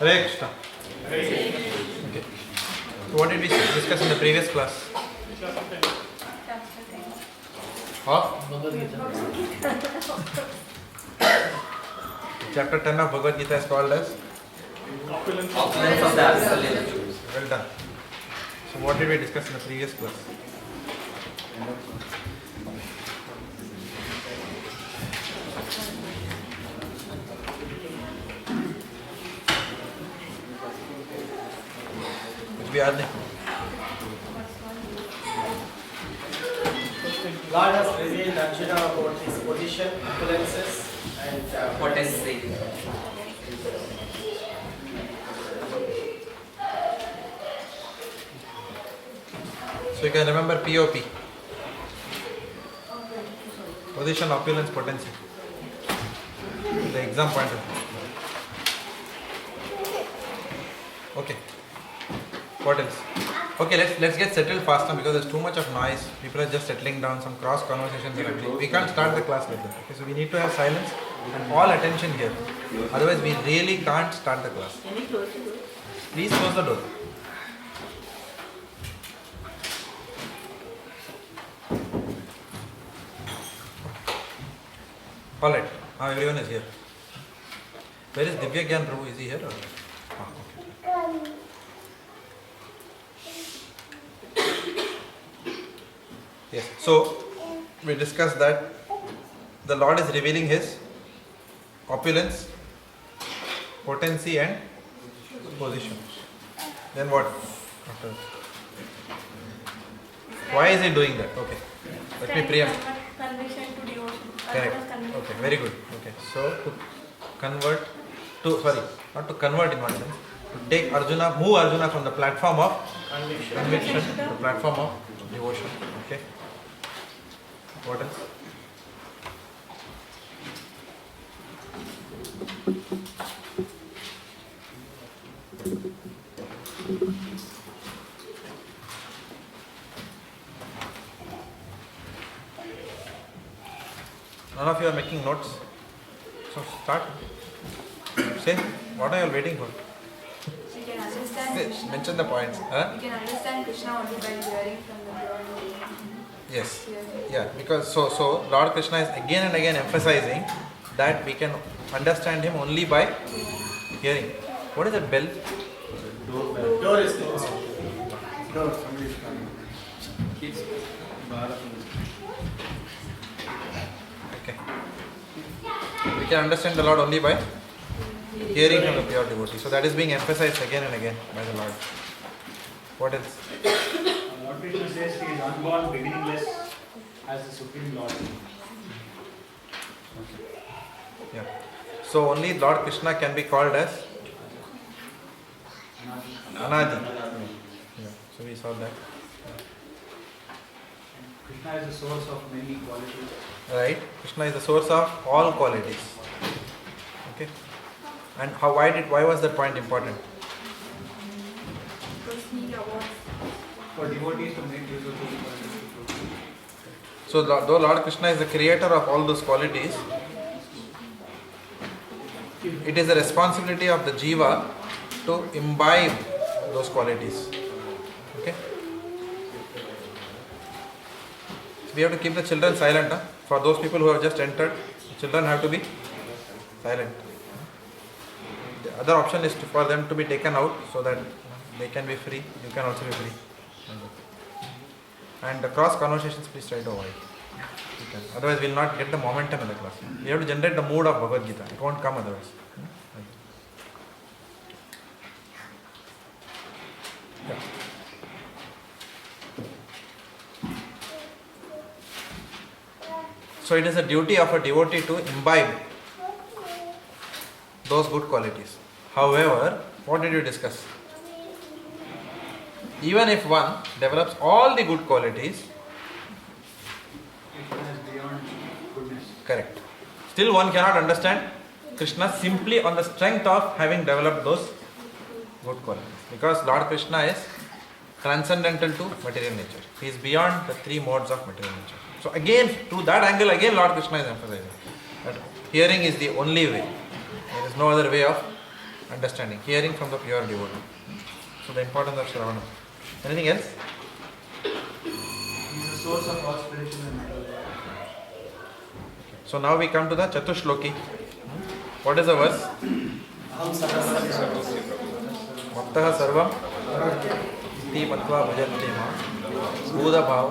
Hare Krishna. Okay. So what did we discuss in the previous class? Chapter 10 of Bhagavad Gita is called as Opulence of the Absolute. Well done. So what did we discuss in the previous class? कुछ भी याद नहीं? Lord has revealed Arjuna about his position, opulences, and Potency. So you can remember POP. Position, opulence, potency. The exam point of view. Okay. What else? Okay, let's get settled fast now because there's too much of noise. People are just settling down. Some cross conversations are happening. We can't start the class like that. Okay, so we need to have silence and all attention here. Otherwise, we really can't start the class. Can you close the door? Please close the door. All right. Now everyone is here. Where is Divya Gyan Prabhu? Is he here? Or? Okay. Yes. So we discussed that the Lord is revealing His opulence, potency, and position. Then what? After. Why is He doing that? Okay. Let me preempt. Conversion to devotion. Correct. Okay, very good. Okay, so to convert to, sorry, not to convert in one sense, to take Arjuna, move Arjuna from the platform of conviction to the platform of devotion. Okay. What else? None of you are making notes. So start. Say, what are you all waiting for? We can understand Krishna. Mention the points. Huh? We can understand Krishna only by hearing from the Lord. Yes. Yeah, because so Lord Krishna is again and again emphasizing that we can understand Him only by hearing. What is that bell? door is closed. Door, somebody is coming. Kids. Okay. We can understand the Lord only by hearing from the pure devotee. So that is being emphasized again and again by the Lord. What else? Lord Krishna says he is unborn, beginningless, as the Supreme Lord. Yeah. So only Lord Krishna can be called as Anadi. Yeah. So we saw that. Krishna is the source of many qualities. Right? Krishna is the source of all qualities. Okay. And why was that point important? Because he awards. For devotees to make use of those qualities. So though Lord Krishna is the creator of all those qualities, it is the responsibility of the jiva to imbibe those qualities. Okay? So we have to keep the children silent. Huh? For those people who have just entered, the children have to be silent. The other option is for them to be taken out so that they can be free. You can also be free. And the cross conversations, please try to avoid. You can. Otherwise, we will not get the momentum in the class. We have to generate the mood of Bhagavad Gita. It won't come otherwise. Yeah. So it is a duty of a devotee to imbibe those good qualities. However, what did you discuss? Even if one develops all the good qualities, Krishna is beyond goodness. correct. Still one cannot understand Krishna simply on the strength of having developed those good qualities. Because Lord Krishna is transcendental to material nature. He is beyond the three modes of material nature. So again, through that angle, again Lord Krishna is emphasizing that hearing is the only way. There is no other way of understanding, hearing from the pure devotee. So the importance of Shravana. Anything else? He is the source of all spiritual and mental life. So now we come to the Chatushloki. What is the verse? Bhaktah sarvam iti matva bhajante ma Buddha bhav.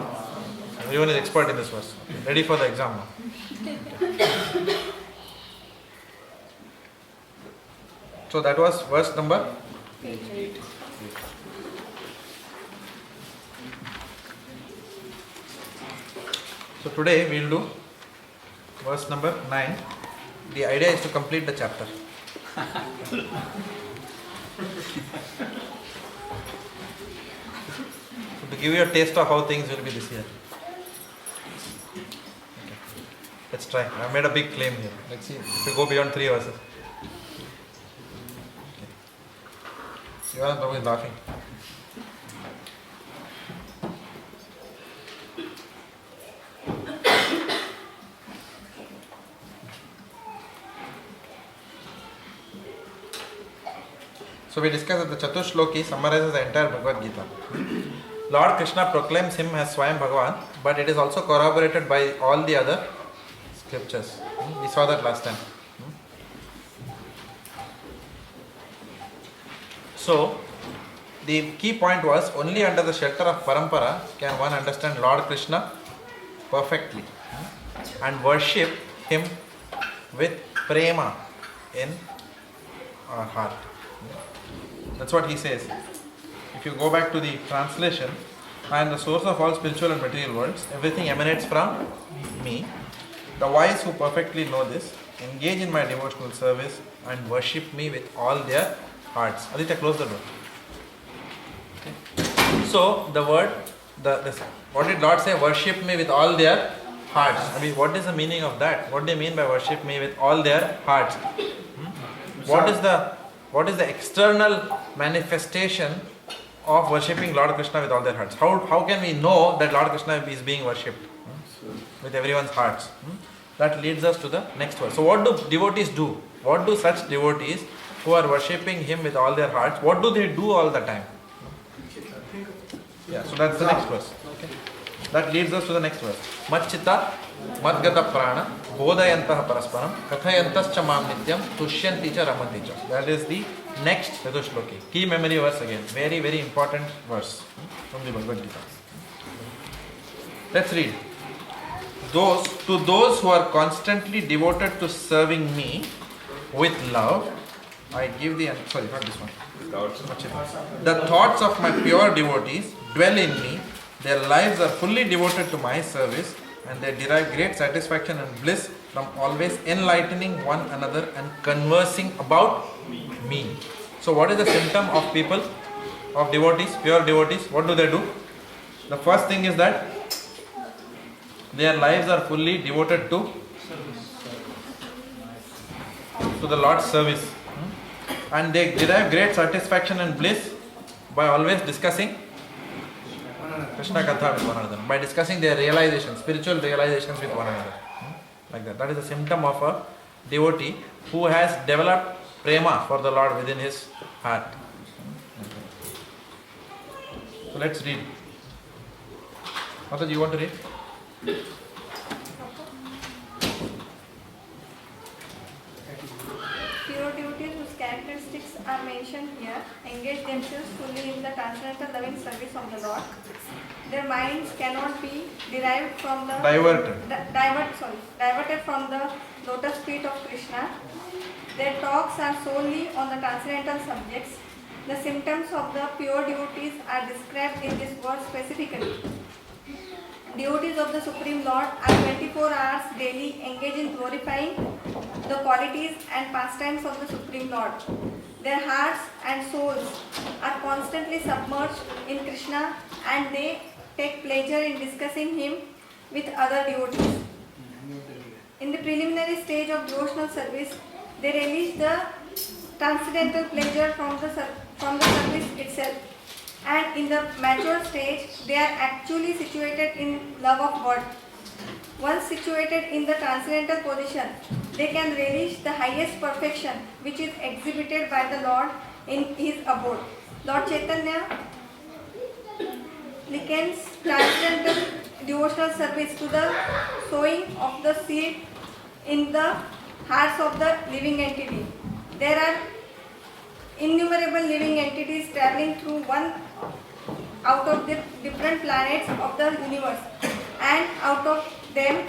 Everyone is expert in this verse. Ready for the exam now. So that was verse number 8. So today we will do verse number 9. The idea is to complete the chapter. So to give you a taste of how things will be this year. Okay. Let's try. I made a big claim here. Let's see if we go beyond 3 verses. Yogananda Prabhu is laughing. So we discussed that the Chatushloki summarizes the entire Bhagavad Gita. Lord Krishna proclaims him as Swayam Bhagavan, but it is also corroborated by all the other scriptures. We saw that last time. So the key point was only under the shelter of Parampara can one understand Lord Krishna perfectly and worship him with prema in our heart. That's what he says. If you go back to the translation, I am the source of all spiritual and material worlds. Everything emanates from me. The wise who perfectly know this engage in my devotional service and worship me with all their hearts. Aditya, close the door. Okay. So the word, what did Lord say? Worship me with all their hearts. I mean, what is the meaning of that? What do they mean by worship me with all their hearts? What is the external manifestation of worshipping Lord Krishna with all their hearts? How can we know that Lord Krishna is being worshipped with everyone's hearts? That leads us to the next verse. So what do devotees do? What do such devotees who are worshipping him with all their hearts, what do they do all the time? Yeah, so that's the next verse. Okay. That leads us to the next verse. Machchita madgata prana bodhayantah parasparam kathayantascha mam nityam tushyanti cha ramanti cha. That is the next Chatushloki. Key memory verse again. Very, very important verse from the Bhagavad Gita. Let's read. To those who are constantly devoted to serving me with love, I give the sorry, not this one. The thoughts of my pure devotees dwell in me. Their lives are fully devoted to my service, and they derive great satisfaction and bliss from always enlightening one another and conversing about me. So what is the symptom of people, of devotees, pure devotees? What do? The first thing is that their lives are fully devoted to the Lord's service. And they derive great satisfaction and bliss by always discussing Krishna Katha with one another, by discussing their realizations, spiritual realizations with one another. Like that. That is a symptom of a devotee who has developed prema for the Lord within his heart. So let's read. Mata, do you want to read? Pure devotees whose characteristics are mentioned here engage themselves fully in the transcendental loving service of the Lord. Their minds cannot be diverted from the lotus feet of Krishna. Their talks are solely on the transcendental subjects. The symptoms of the pure devotees are described in this verse specifically. Devotees of the Supreme Lord are 24 hours daily engaged in glorifying the qualities and pastimes of the Supreme Lord. Their hearts and souls are constantly submerged in Krishna, and they take pleasure in discussing him with other devotees. In the preliminary stage of devotional service, they relish the transcendental pleasure from the service itself. And in the mature stage, they are actually situated in love of God. Once situated in the transcendental position, they can relish the highest perfection which is exhibited by the Lord in his abode. Lord Chaitanya likens transcendental devotional service to the sowing of the seed in the hearts of the living entity. There are innumerable living entities traveling through one out of the different planets of the universe, and out of them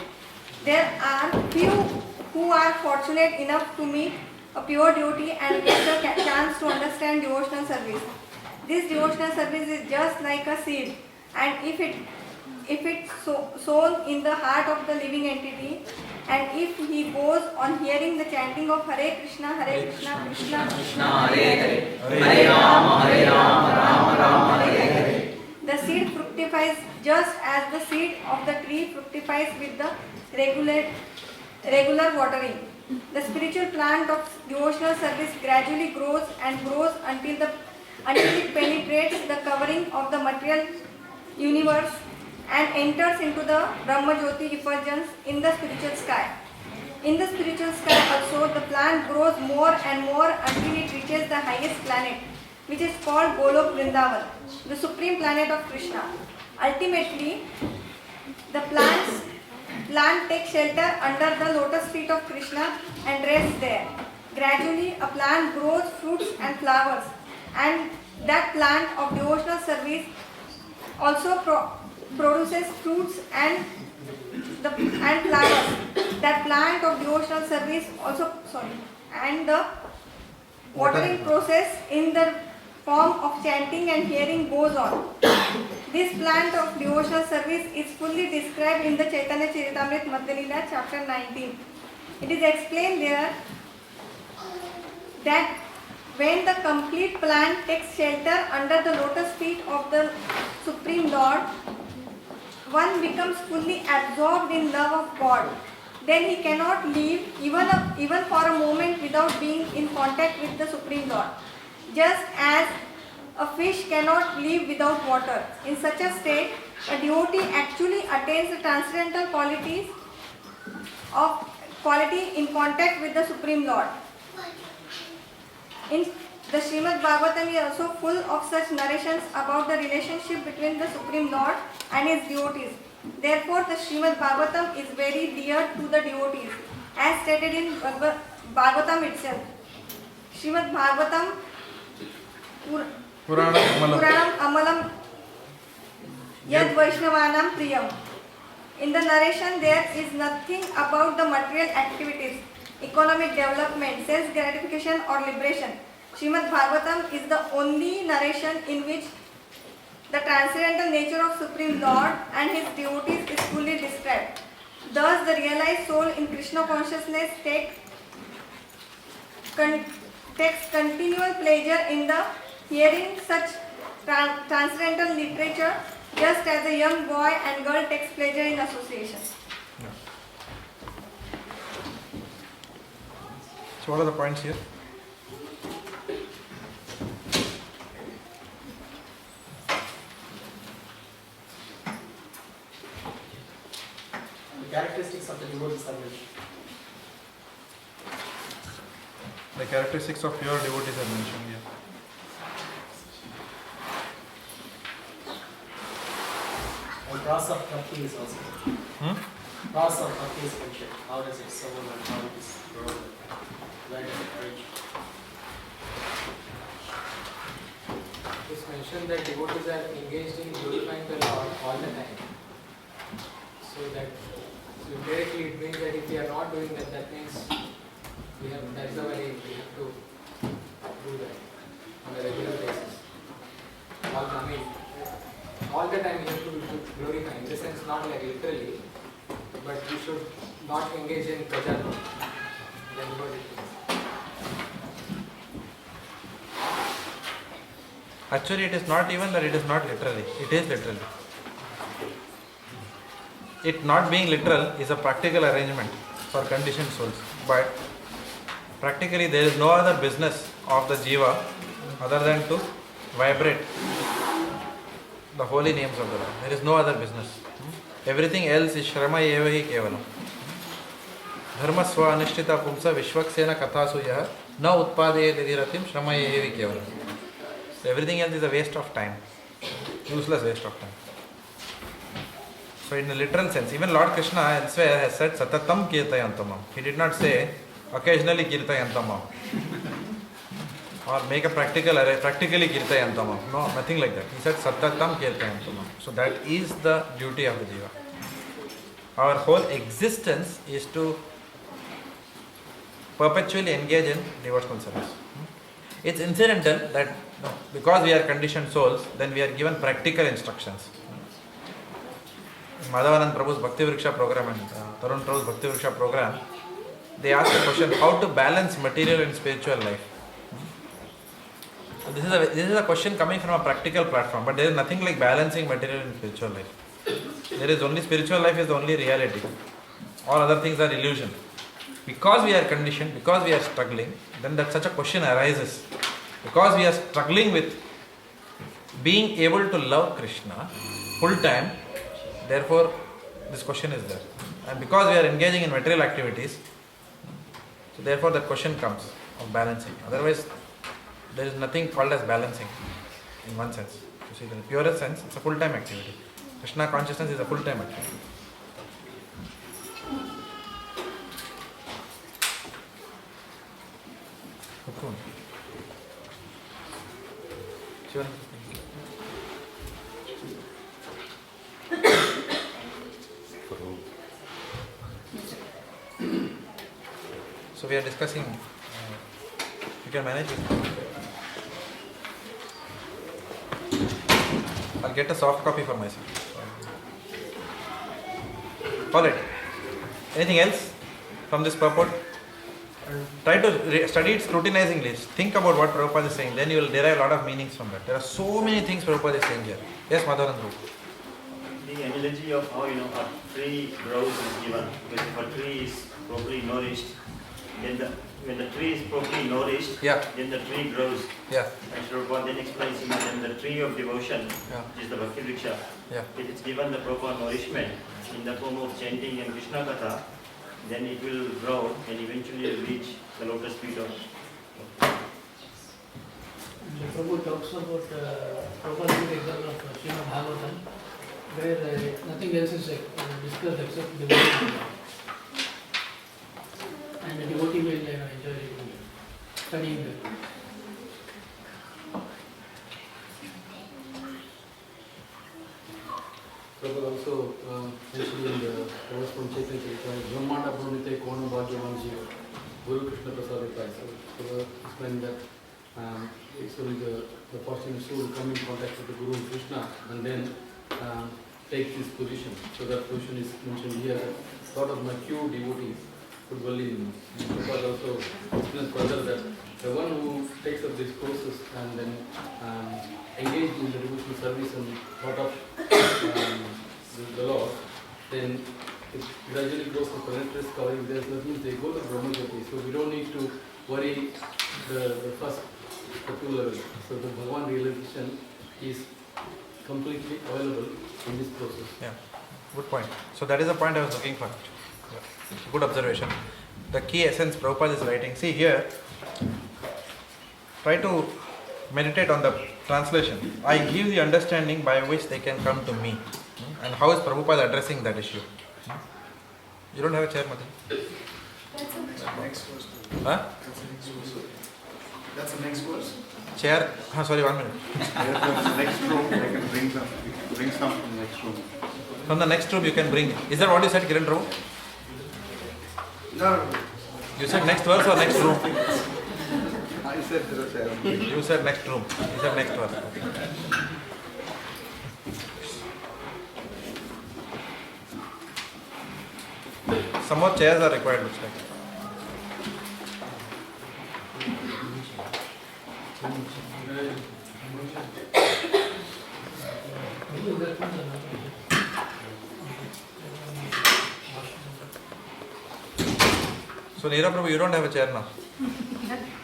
there are few who are fortunate enough to meet a pure devotee and get the chance to understand devotional service. This devotional service is just like a seed, and if it's sown in the heart of the living entity, and if he goes on hearing the chanting of Hare Krishna, Krishna Krishna, Hare Hare, Hare Rama, Rama Rama, Hare Hare. The seed fructifies just as the seed of the tree fructifies with the regular watering. The spiritual plant of devotional service gradually grows and grows until it penetrates the covering of the material universe and enters into the Brahma Jyoti effulgence in the spiritual sky. In the spiritual sky also, the plant grows more and more until it reaches the highest planet, which is called Golok Vrindavan, the supreme planet of Krishna. Ultimately, the plant takes shelter under the lotus feet of Krishna and rests there. Gradually, a plant grows fruits and flowers, and that plant of devotional service also produces fruits and flowers. That plant of devotional service and the watering process in the form of chanting and hearing goes on. This plant of devotional service is fully described in the Chaitanya Charitamrita Madhya Leela, chapter 19. It is explained there that when the complete plant takes shelter under the lotus feet of the Supreme Lord, one becomes fully absorbed in love of God. Then he cannot live even for a moment without being in contact with the Supreme Lord. Just as a fish cannot live without water. In such a state, a devotee actually attains the transcendental quality in contact with the Supreme Lord. In the Srimad Bhagavatam is also full of such narrations about the relationship between the Supreme Lord and his devotees. Therefore, the Srimad Bhagavatam is very dear to the devotees, as stated in Bhagavatam itself. Srimad Bhagavatam Puranam Amalam Yad Vaishnavanam Priyam. In the narration, there is nothing about the material activities, economic development, self gratification or liberation. Srimad Bhagavatam is the only narration in which the transcendental nature of Supreme Lord and his devotees is fully described. Thus, the realized soul in Krishna consciousness takes continual pleasure in the hearing such transcendental literature, just as a young boy and girl takes pleasure in association. So what are the points here? The characteristics of the devotee service. The characteristics of pure devotees are mentioned here. And process of Bhakti is also. Process of Bhakti is mentioned. How does it sow and how it is grown? Where does it reach? It is mentioned that devotees are engaged in glorifying the Lord all the time. So indirectly it means that if we are not doing that, that means that's the way we have to do that on a regular basis. All the time we have to glorify, in the sense not like literally, but we should not engage in praja. That's what it is. Actually, it is not even that it is not literally. It is literally. It not being literal is a practical arrangement for conditioned souls. But practically there is no other business of the jiva other than to vibrate the holy names of the Lord. There is no other business. Everything else is shrama eva hi kevalam. धर्म स्व अनिष्ठिता पुंस विश्वक्सेन कथासु यः न उत्पादयेत् यदि रतिं श्रमयेहि केवलम्. So everything else is a waste of time, useless waste of time. So in a literal sense, even Lord Krishna elsewhere has said Satatam Kirtayantamam. He did not say occasionally Kirtayantamam or make a practically Kirtayantamam. No, nothing like that. He said Satatam Kirtayantamam. So that is the duty of the Jiva. Our whole existence is to perpetually engage in devotional service. It's incidental that because we are conditioned souls, then we are given practical instructions. Madhavanand Prabhu's Bhaktivriksha program and Tarun Prabhu's Bhaktivriksha program, they ask the question how to balance material and spiritual life. So this is a question coming from a practical platform, but there is nothing like balancing material and spiritual life. There is only spiritual life is the only reality. All other things are illusion. Because we are conditioned, because we are struggling, then that such a question arises. Because we are struggling with being able to love Krishna full time, therefore this question is there. And because we are engaging in material activities, so therefore that question comes of balancing. Otherwise, there is nothing called as balancing in one sense. You see, in the purest sense, it's a full-time activity. Krishna consciousness is a full-time activity. Sure. So we are discussing, you can manage it. I'll get a soft copy for myself. Alright. Anything else from this purport? Try to study it scrutinizingly. Think about what Prabhupada is saying. Then you will derive a lot of meanings from that. There are so many things Prabhupada is saying here. Yes, Madhavan Prabhu. The analogy of how a tree grows is given. Because if a tree is properly nourished, then when the tree is properly nourished, then the tree grows. Yeah. And Prabhupada then explains that the tree of devotion, which is the Bhaktivriksha, if it's given the proper nourishment in the form of chanting and Krishna Katha, then it will grow and eventually reach the lotus feet of. Prabhu talks about Prabhupada gave the example of Srimad Bhagavatam, where nothing else is discussed except devotion. And the devotee will enjoy studying that. Prabhupada also mentioned in the verse from Chaitanya Charitamrita, Brahmanda Brunite Kona Bhagyavan Jiva, Guru Krishna Prasadita. So Prabhupada explained that actually the fortunate soul come in contact with the Guru and Krishna and then take this position. So that position is mentioned here. A lot of mature devotees could dwell in. Prabhupada also explains further that the one who takes up this process and then engaged in the devotional service and thought of the Lord, then it gradually goes to penetrate covering. There's nothing, they go to Brahmajyoti. So we don't need to worry the first two level. So the Bhagavan realization is completely available in this process. Yeah, good point. So that is the point I was looking for. Yeah. Good observation. The key essence Prabhupada is writing. See here, try to meditate on the translation. I give the understanding by which they can come to me. And how is Prabhupada addressing that issue? You don't have a chair, Madhu? That's the next verse. Huh? That's the next verse. Chair? Sorry, 1 minute. The next room, I can bring some from the next room. From the next room you can bring. Is that what you said, Kiran Prabhu? No. You said next verse or next room? I said there was a... You said next room. You said next verse. Some more chairs are required, looks like. So Neera Prabhu, you don't have a chair now.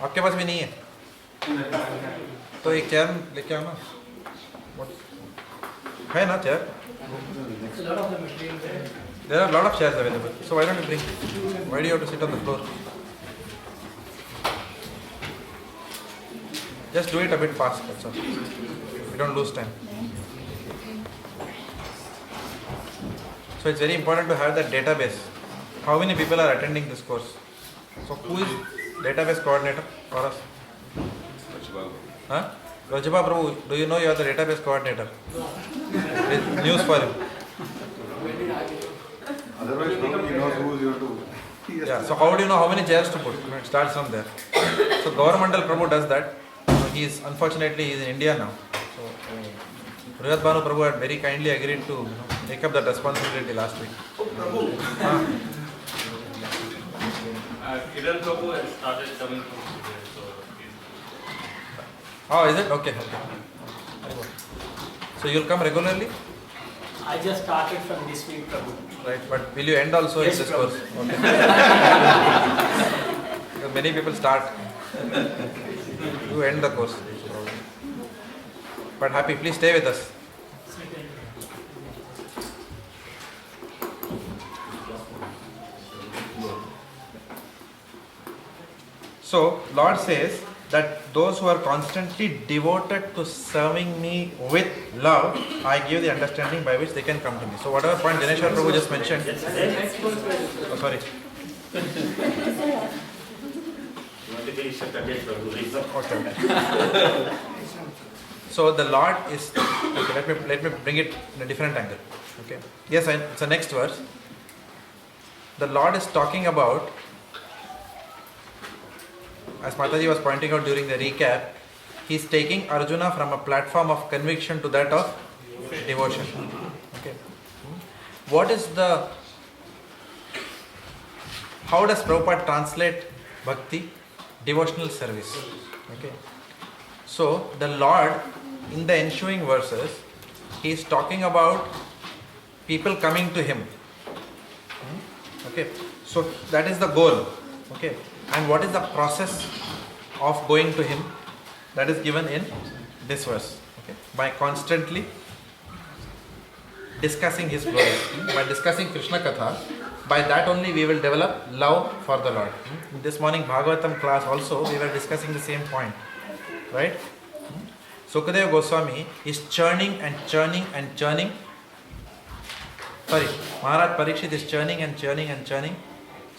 आपके पास भी नहीं है तो एक chair लेके आओ ना है ना chair A lot of the materials There are a lot of chairs available. So why don't you bring? Why do you have to sit on the floor? Just do it a bit fast, that's all. We don't lose time. So it's very important to have that database. How many people are attending this course? So who is database coordinator for us? Huh? Rajaba Prabhu, do you know you are the database coordinator? With news for him. Otherwise, nobody knows who you have to. Yeah, so how do you know how many chairs to put? It starts from there. So Governmental Prabhu does that. He is unfortunately in India now. So Ruhat Bhanu Prabhu had very kindly agreed to take up that responsibility last week. Kiran Prabhu has started coming from today, so Oh, is it? Okay. So you'll come regularly? I just started from this week, Prabhu. Right, but will you end also Yes, in this Prabhu. course? Okay. Because many people start. You end the course. But happy, please stay with us. So, Lord says that those who are constantly devoted to serving me with love, I give the understanding by which they can come to me. So, whatever point Janeshwar Prabhu just mentioned. Oh, sorry. Okay. So the Lord is. Okay, let me bring it in a different angle. Okay. Yes, it's the next verse. The Lord is talking about, as Mataji was pointing out during the recap, he is taking Arjuna from a platform of conviction to that of devotion. Okay. What is the? How does Prabhupada translate bhakti? Devotional service. Okay. So the Lord, in the ensuing verses, he is talking about people coming to him. Okay. So that is the goal. Okay. And what is the process of going to him? That is given in this verse. Okay. By constantly discussing his glory, by discussing Krishna Katha, by that only we will develop love for the Lord. This morning Bhagavatam class also we were discussing the same point. Right? Sukadeva Goswami is churning and churning and churning. Sorry, Maharaj Parikshit is churning and churning and churning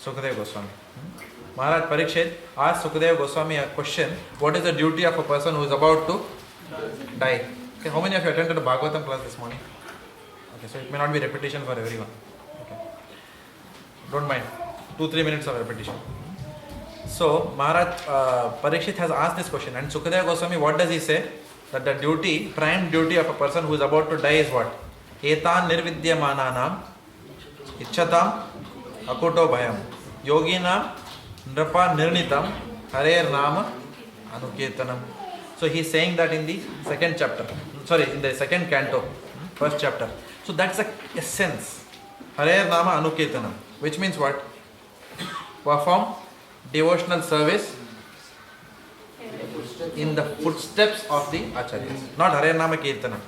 Sukadeva Goswami. Maharaj Parikshit asked Sukadeva Goswami a question: what is the duty of a person who is about to die? Okay, how many of you attended the Bhagavatam class this morning? Okay, so it may not be repetition for everyone. Okay. Don't mind. 2-3 minutes of repetition. So Maharaj Parikshit has asked this question, and Sukadeva Goswami, what does he say? That the duty, prime duty of a person who is about to die is what? Etan nirvidyamananam ichchatam akuto bhayam yoginam nrapa nirnitam harer nama anuketanam. So he is saying that in the second chapter. Sorry, in the second canto, first chapter. So that's the essence. Harer nama anuketanam. Which means what? Perform devotional service in the footsteps of the Acharyas. Not Hare Nama Kirtanam.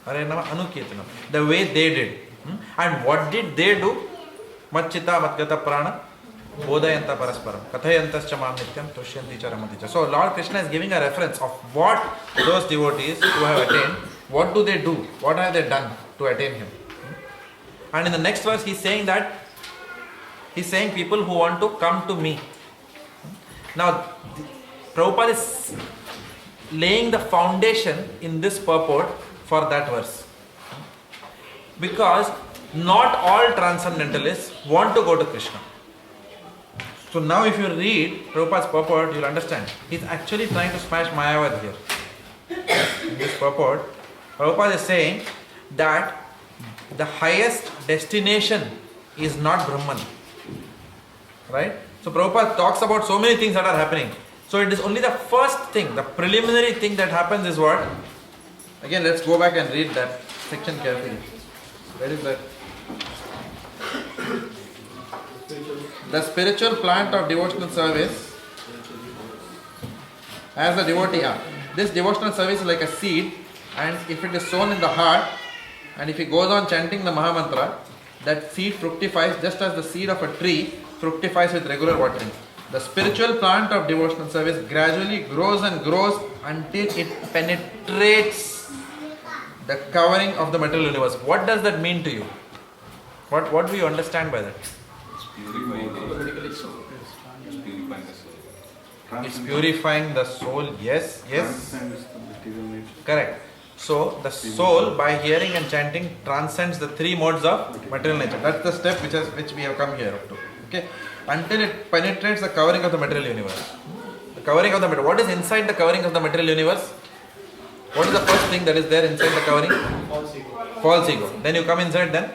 Hare Nama Anukirtanam. The way they did. And what did they do? Machita Matgata Prana Bodhayanta Parasparam Kathayantascha Mam Nityam Tushyanti Charamaticha. So Lord Krishna is giving a reference of what those devotees who have attained, what do they do? What have they done to attain him? And in the next verse he is saying that he is saying people who want to come to me. Now, Prabhupada is laying the foundation in this purport for that verse. Because not all transcendentalists want to go to Krishna. So now if you read Prabhupada's purport, you will understand. He is actually trying to smash Mayavad here. In this purport, Prabhupada is saying that the highest destination is not Brahman. Right? So Prabhupada talks about so many things that are happening. So it is only the first thing, the preliminary thing that happens is what? Again, let's go back and read that section carefully. Where is that? The spiritual plant of devotional service as a devotee. This devotional service is like a seed, and if it is sown in the heart, and if he goes on chanting the Mahamantra, that seed fructifies just as the seed of a tree fructifies with regular watering. The spiritual plant of devotional service gradually grows and grows until it penetrates the covering of the material universe. What does that mean to you? What do you understand by that? It's purifying the soul. Yes. Correct. So the soul, by hearing and chanting, transcends the three modes of material nature. That's the step which we have come here up to. Okay, until it penetrates the covering of the material universe. The covering of the material. What is inside the covering of the material universe? What is the first thing that is there inside the covering? False ego. False ego. Then you come inside, then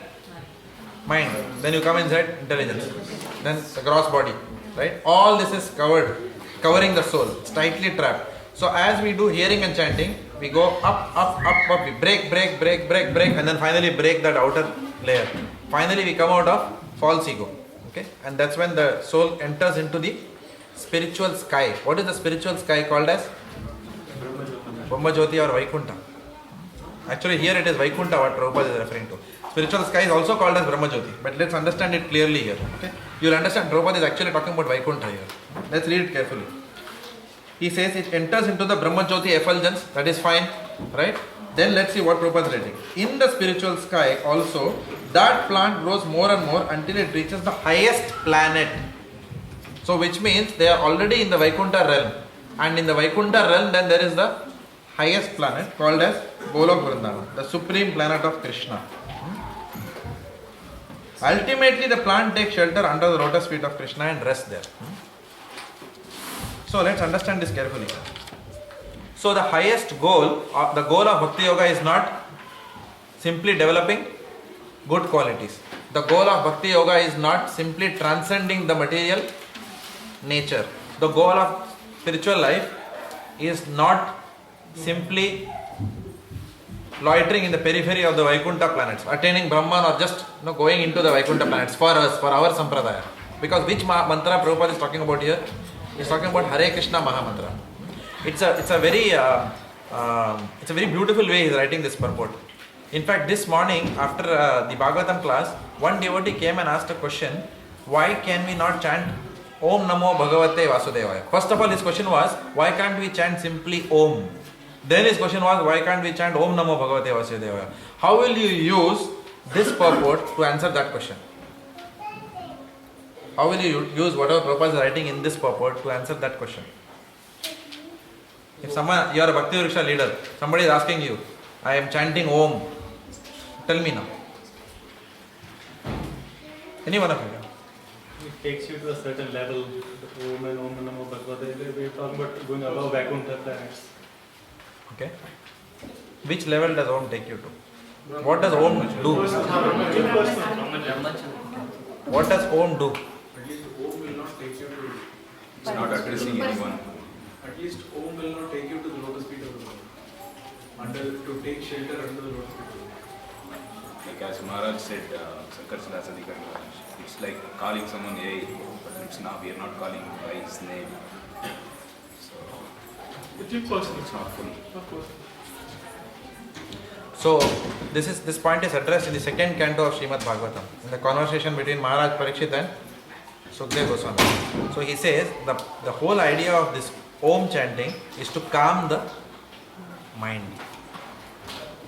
mind. Then you come inside intelligence. Then the gross body. Right? All this is covering the soul. It's tightly trapped. So as we do hearing and chanting, we go up, we break, and then finally break that outer layer. Finally we come out of false ego. Okay? And that's when the soul enters into the spiritual sky. What is the spiritual sky called as? Brahma Jyoti or Vaikuntha. Actually here it is Vaikuntha what Prabhupada is referring to. Spiritual sky is also called as Brahma Jyoti. But let's understand it clearly here. Okay? You will understand Prabhupada is actually talking about Vaikuntha here. Let's read it carefully. He says it enters into the Brahma Jyoti effulgence. That is fine. Right? Then let's see what Prabhupada is writing. In the spiritual sky also, that plant grows more and more until it reaches the highest planet. So which means they are already in the Vaikuntha realm. And in the Vaikuntha realm then there is the highest planet called as Golok Vrindavan, the supreme planet of Krishna. Ultimately the plant takes shelter under the lotus feet of Krishna and rests there. So let's understand this carefully. So the highest goal, the goal of Bhakti Yoga is not simply developing good qualities. The goal of Bhakti Yoga is not simply transcending the material nature. The goal of spiritual life is not simply loitering in the periphery of the Vaikuntha planets, attaining Brahman or just going into the Vaikuntha planets for us, for our Sampradaya. Because which mantra Prabhupada is talking about here? He is talking about Hare Krishna Mahamantra. It's a very beautiful way he is writing this purport. In fact, this morning after the Bhagavatam class, one devotee came and asked a question: why can we not chant Om Namo Bhagavate Vasudevaya? First of all, his question was, why can't we chant simply Om? Then his question was, why can't we chant Om Namo Bhagavate Vasudevaya? How will you use this purport to answer that question? How will you use whatever Prabhupada is writing in this purport to answer that question? If someone, you are a Bhaktivedanta leader, somebody is asking you, I am chanting Om, tell me now. Any one of you? It takes you to a certain level, the Om and Om Namo Bhagavate. We are talking about going above Vaikuntha planets. Okay. Which level does Om take you to? What does Om do? What does Om do? At least Om will not take you to... It's not addressing anyone. At least Om will not take you to the lotus feet of the Lord. To take shelter under the lotus feet of the Lord. Like as Maharaj said, it's like calling someone A, but it's not, we are not calling by his name. So, it's not full. Of course. So this point is addressed in the second canto of Srimad Bhagavatam, in the conversation between Maharaj Parikshit and Sukdev Goswami. So he says the whole idea of this Om chanting is to calm the mind.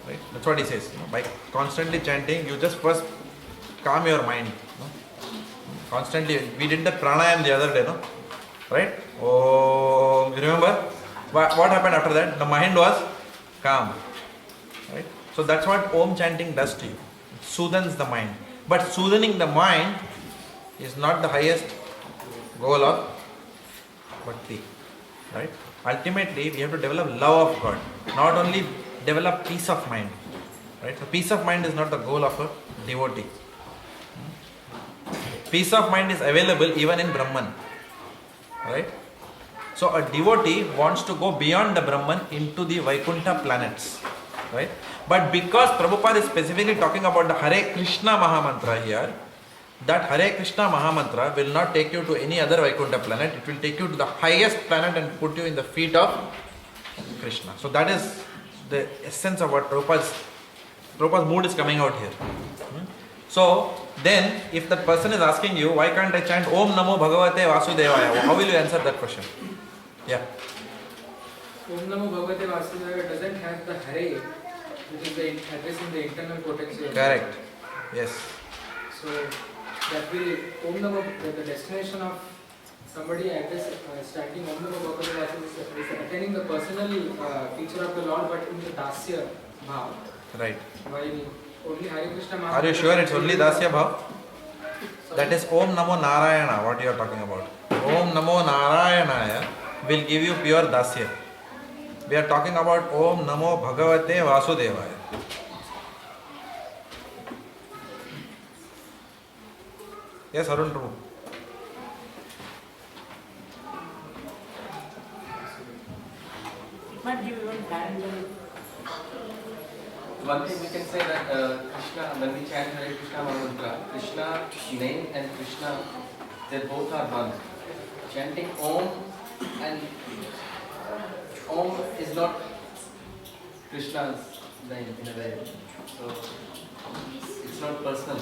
Right? That's what he says. By constantly chanting, you just first calm your mind. Constantly, we did the pranayam the other day, no? Right? Oh, you remember? What happened after that? The mind was calm. Right? So that's what Om chanting does to you. It soothes the mind. But soothing the mind is not the highest goal of Bhakti. Right? Ultimately, we have to develop love of God. Not only develop peace of mind. Right? So peace of mind is not the goal of a devotee. Peace of mind is available even in Brahman. Right? So a devotee wants to go beyond the Brahman into the Vaikuntha planets. Right? But because Prabhupada is specifically talking about the Hare Krishna Mahamantra here, that Hare Krishna Mahamantra will not take you to any other Vaikuntha planet. It will take you to the highest planet and put you in the feet of Krishna. So that is the essence of what Prabhupada's mood is coming out here. So then if that person is asking you, why can't I chant Om Namo Bhagavate Vasudevaya? How will you answer that question? Yeah. Om Namo Bhagavate Vasudevaya doesn't have the Hare, which is addressing the internal potential. Correct. Yes. So that will Om Namo, the destination of somebody starting Om Namo Bhagavate Vasudevaya is attaining the personal feature of the Lord, but in the Dasya Bhav. Right. While only Hare Krishna Maha. Are you sure it's only Dasya Bhav? That is Om Namo Narayana, what you are talking about. Om Namo Narayanaya will give you pure Dasya. We are talking about Om Namo Bhagavate Vasudevaya. Yes, Arun Prabhu. But you don't handle. One thing we can say that Krishna, when we chant Hare Krishna mantra, Krishna name and Krishna, they both are one. Chanting Om and Om is not Krishna's name in a way. So it's not personal.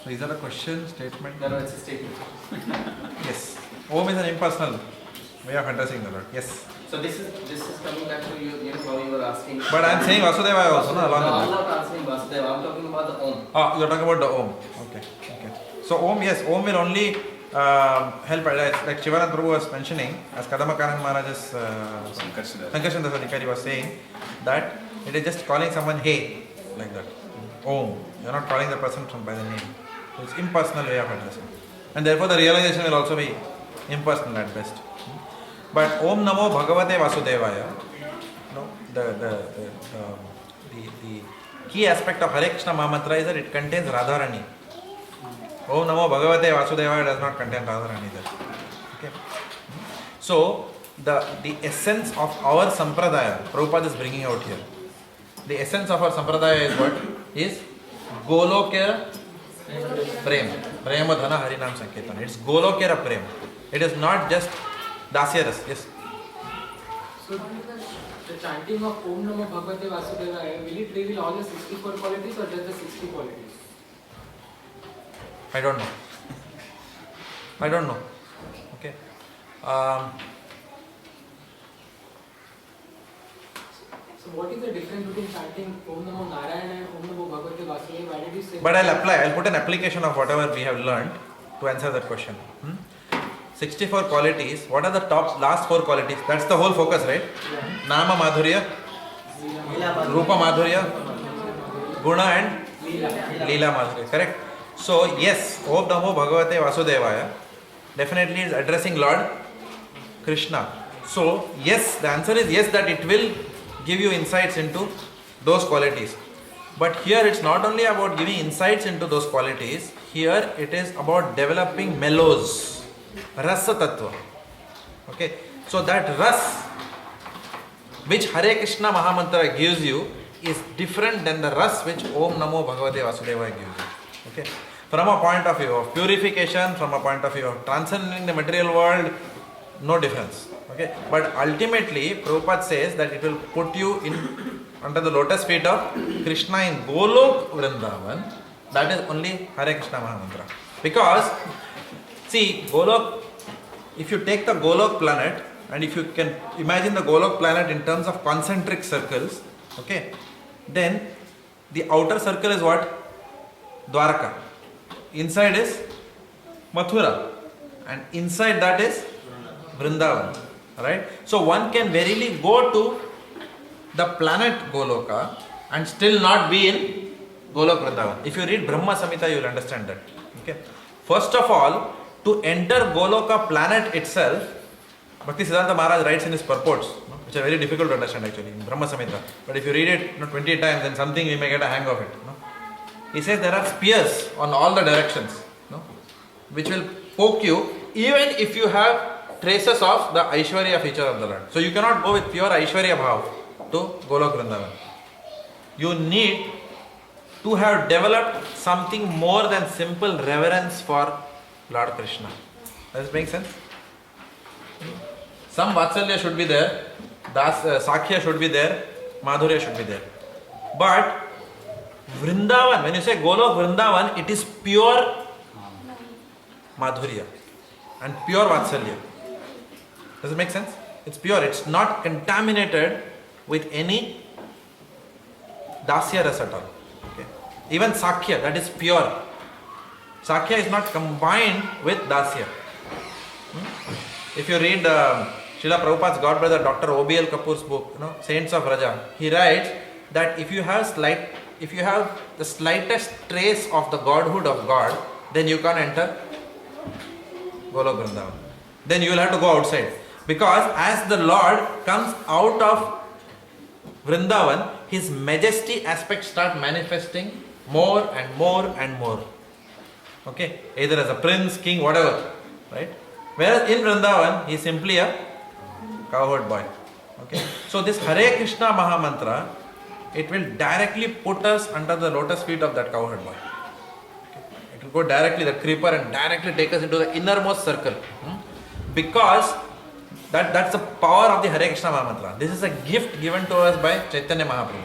So is that a question, statement? No, it's a statement. Yes. Om is an impersonal way of addressing the Lord. Yes. So this is coming back to you know how you were asking. But I am saying Vasudevaya also, no? Along No, I'm with not answering Vasudeva. I'm talking about the Om. that. You are talking about the Om. Okay. So Om, yes, Om will only help, like Shivanand Prabhu was mentioning, as Kadamakaran Maharaj's Sankarshan Das Adhikari was saying, that it is just calling someone hey, like that. Om. You are not calling the person by the name. So it's impersonal way of addressing. And therefore the realization will also be impersonal at best. But Om Namo Bhagavate Vasudevaya, the key aspect of Hare Krishna Mahamantra is that it contains Radharani. Om Namo Bhagavate Vasudevaya does not contain Radharani there. Okay. So the essence of our sampradaya, Prabhupada is bringing out here. The essence of our sampradaya is what? Is Golokya Prem. Prema Dhana Harinam Sankirtana. It's Golokya Prem. It is not just Dasya Ras. Yes. So the chanting of Om Namo Bhagavate Vasudevaya, will it reveal all the 64 qualities or just the 60 qualities? I don't know. Okay. So what is the difference between chanting Om Namo Narayana and Om Namo Bhagavate Vasudevaya? Why did you say? But I'll put an application of whatever we have learned to answer that question. 64 qualities. What are the last 4 qualities? That's the whole focus, right? Yeah. Nama Madhurya, Rupa Madhurya, Guna and Leela Madhurya. Correct? So yes, Om Namo Bhagavate Vasudevaya definitely is addressing Lord Krishna. So yes, the answer is yes, that it will give you insights into those qualities. But here it's not only about giving insights into those qualities, here it is about developing mellows. Rasa Tattva. Okay. So that ras which Hare Krishna Mahamantra gives you is different than the ras which Om Namo Bhagavate Vasudevaya gives you. Okay. From a point of view of purification, from a point of view of transcending the material world, no difference. Okay. But ultimately, Prabhupada says that it will put you under the lotus feet of Krishna in Golok Vrindavan. That is only Hare Krishna Mahamantra. Because see, Golok, if you take the Golok planet and if you can imagine the Golok planet in terms of concentric circles, okay, then the outer circle is what? Dwaraka. Inside is Mathura. And inside that is Vrindavan. Right? So one can verily go to the planet Goloka and still not be in Golok Vrindavan. If you read Brahma Samhita, you will understand that. Okay. First of all, to enter Goloka planet itself, Bhaktisiddhanta Maharaj writes in his purports, which are very difficult to understand actually in Brahma Samhita. But if you read it 20 times, then something we may get a hang of it. He says there are spears on all the directions, which will poke you even if you have traces of the Aishwarya feature of the Lord. So you cannot go with pure Aishwarya Bhav to Golok Vrindavan. You need to have developed something more than simple reverence for Lord Krishna. Does this make sense? Some Vatsalya should be there, Sakhya should be there, Madhurya should be there. But Vrindavan, when you say Golok Vrindavan, it is pure Madhurya and pure Vatsalya. Does it make sense? It's pure, it's not contaminated with any Dasya ras at all. Okay. Even Sakya, that is pure. Sakya is not combined with Dasya. If you read Srila Prabhupada's God brother Dr. O.B.L. Kapoor's book, Saints of Raja, he writes that if you have the slightest trace of the godhood of God, then you can't enter Golok Vrindavan. Then you will have to go outside. Because as the Lord comes out of Vrindavan, his majesty aspects start manifesting more and more and more. Okay? Either as a prince, king, whatever. Right? Whereas in Vrindavan, he is simply a cowherd boy. Okay? So this Hare Krishna Mahamantra, it will directly put us under the lotus feet of that cowherd boy. Okay? It will go directly, the creeper, and directly take us into the innermost circle. Because that's the power of the Hare Krishna Mahamantra. This is a gift given to us by Chaitanya Mahaprabhu.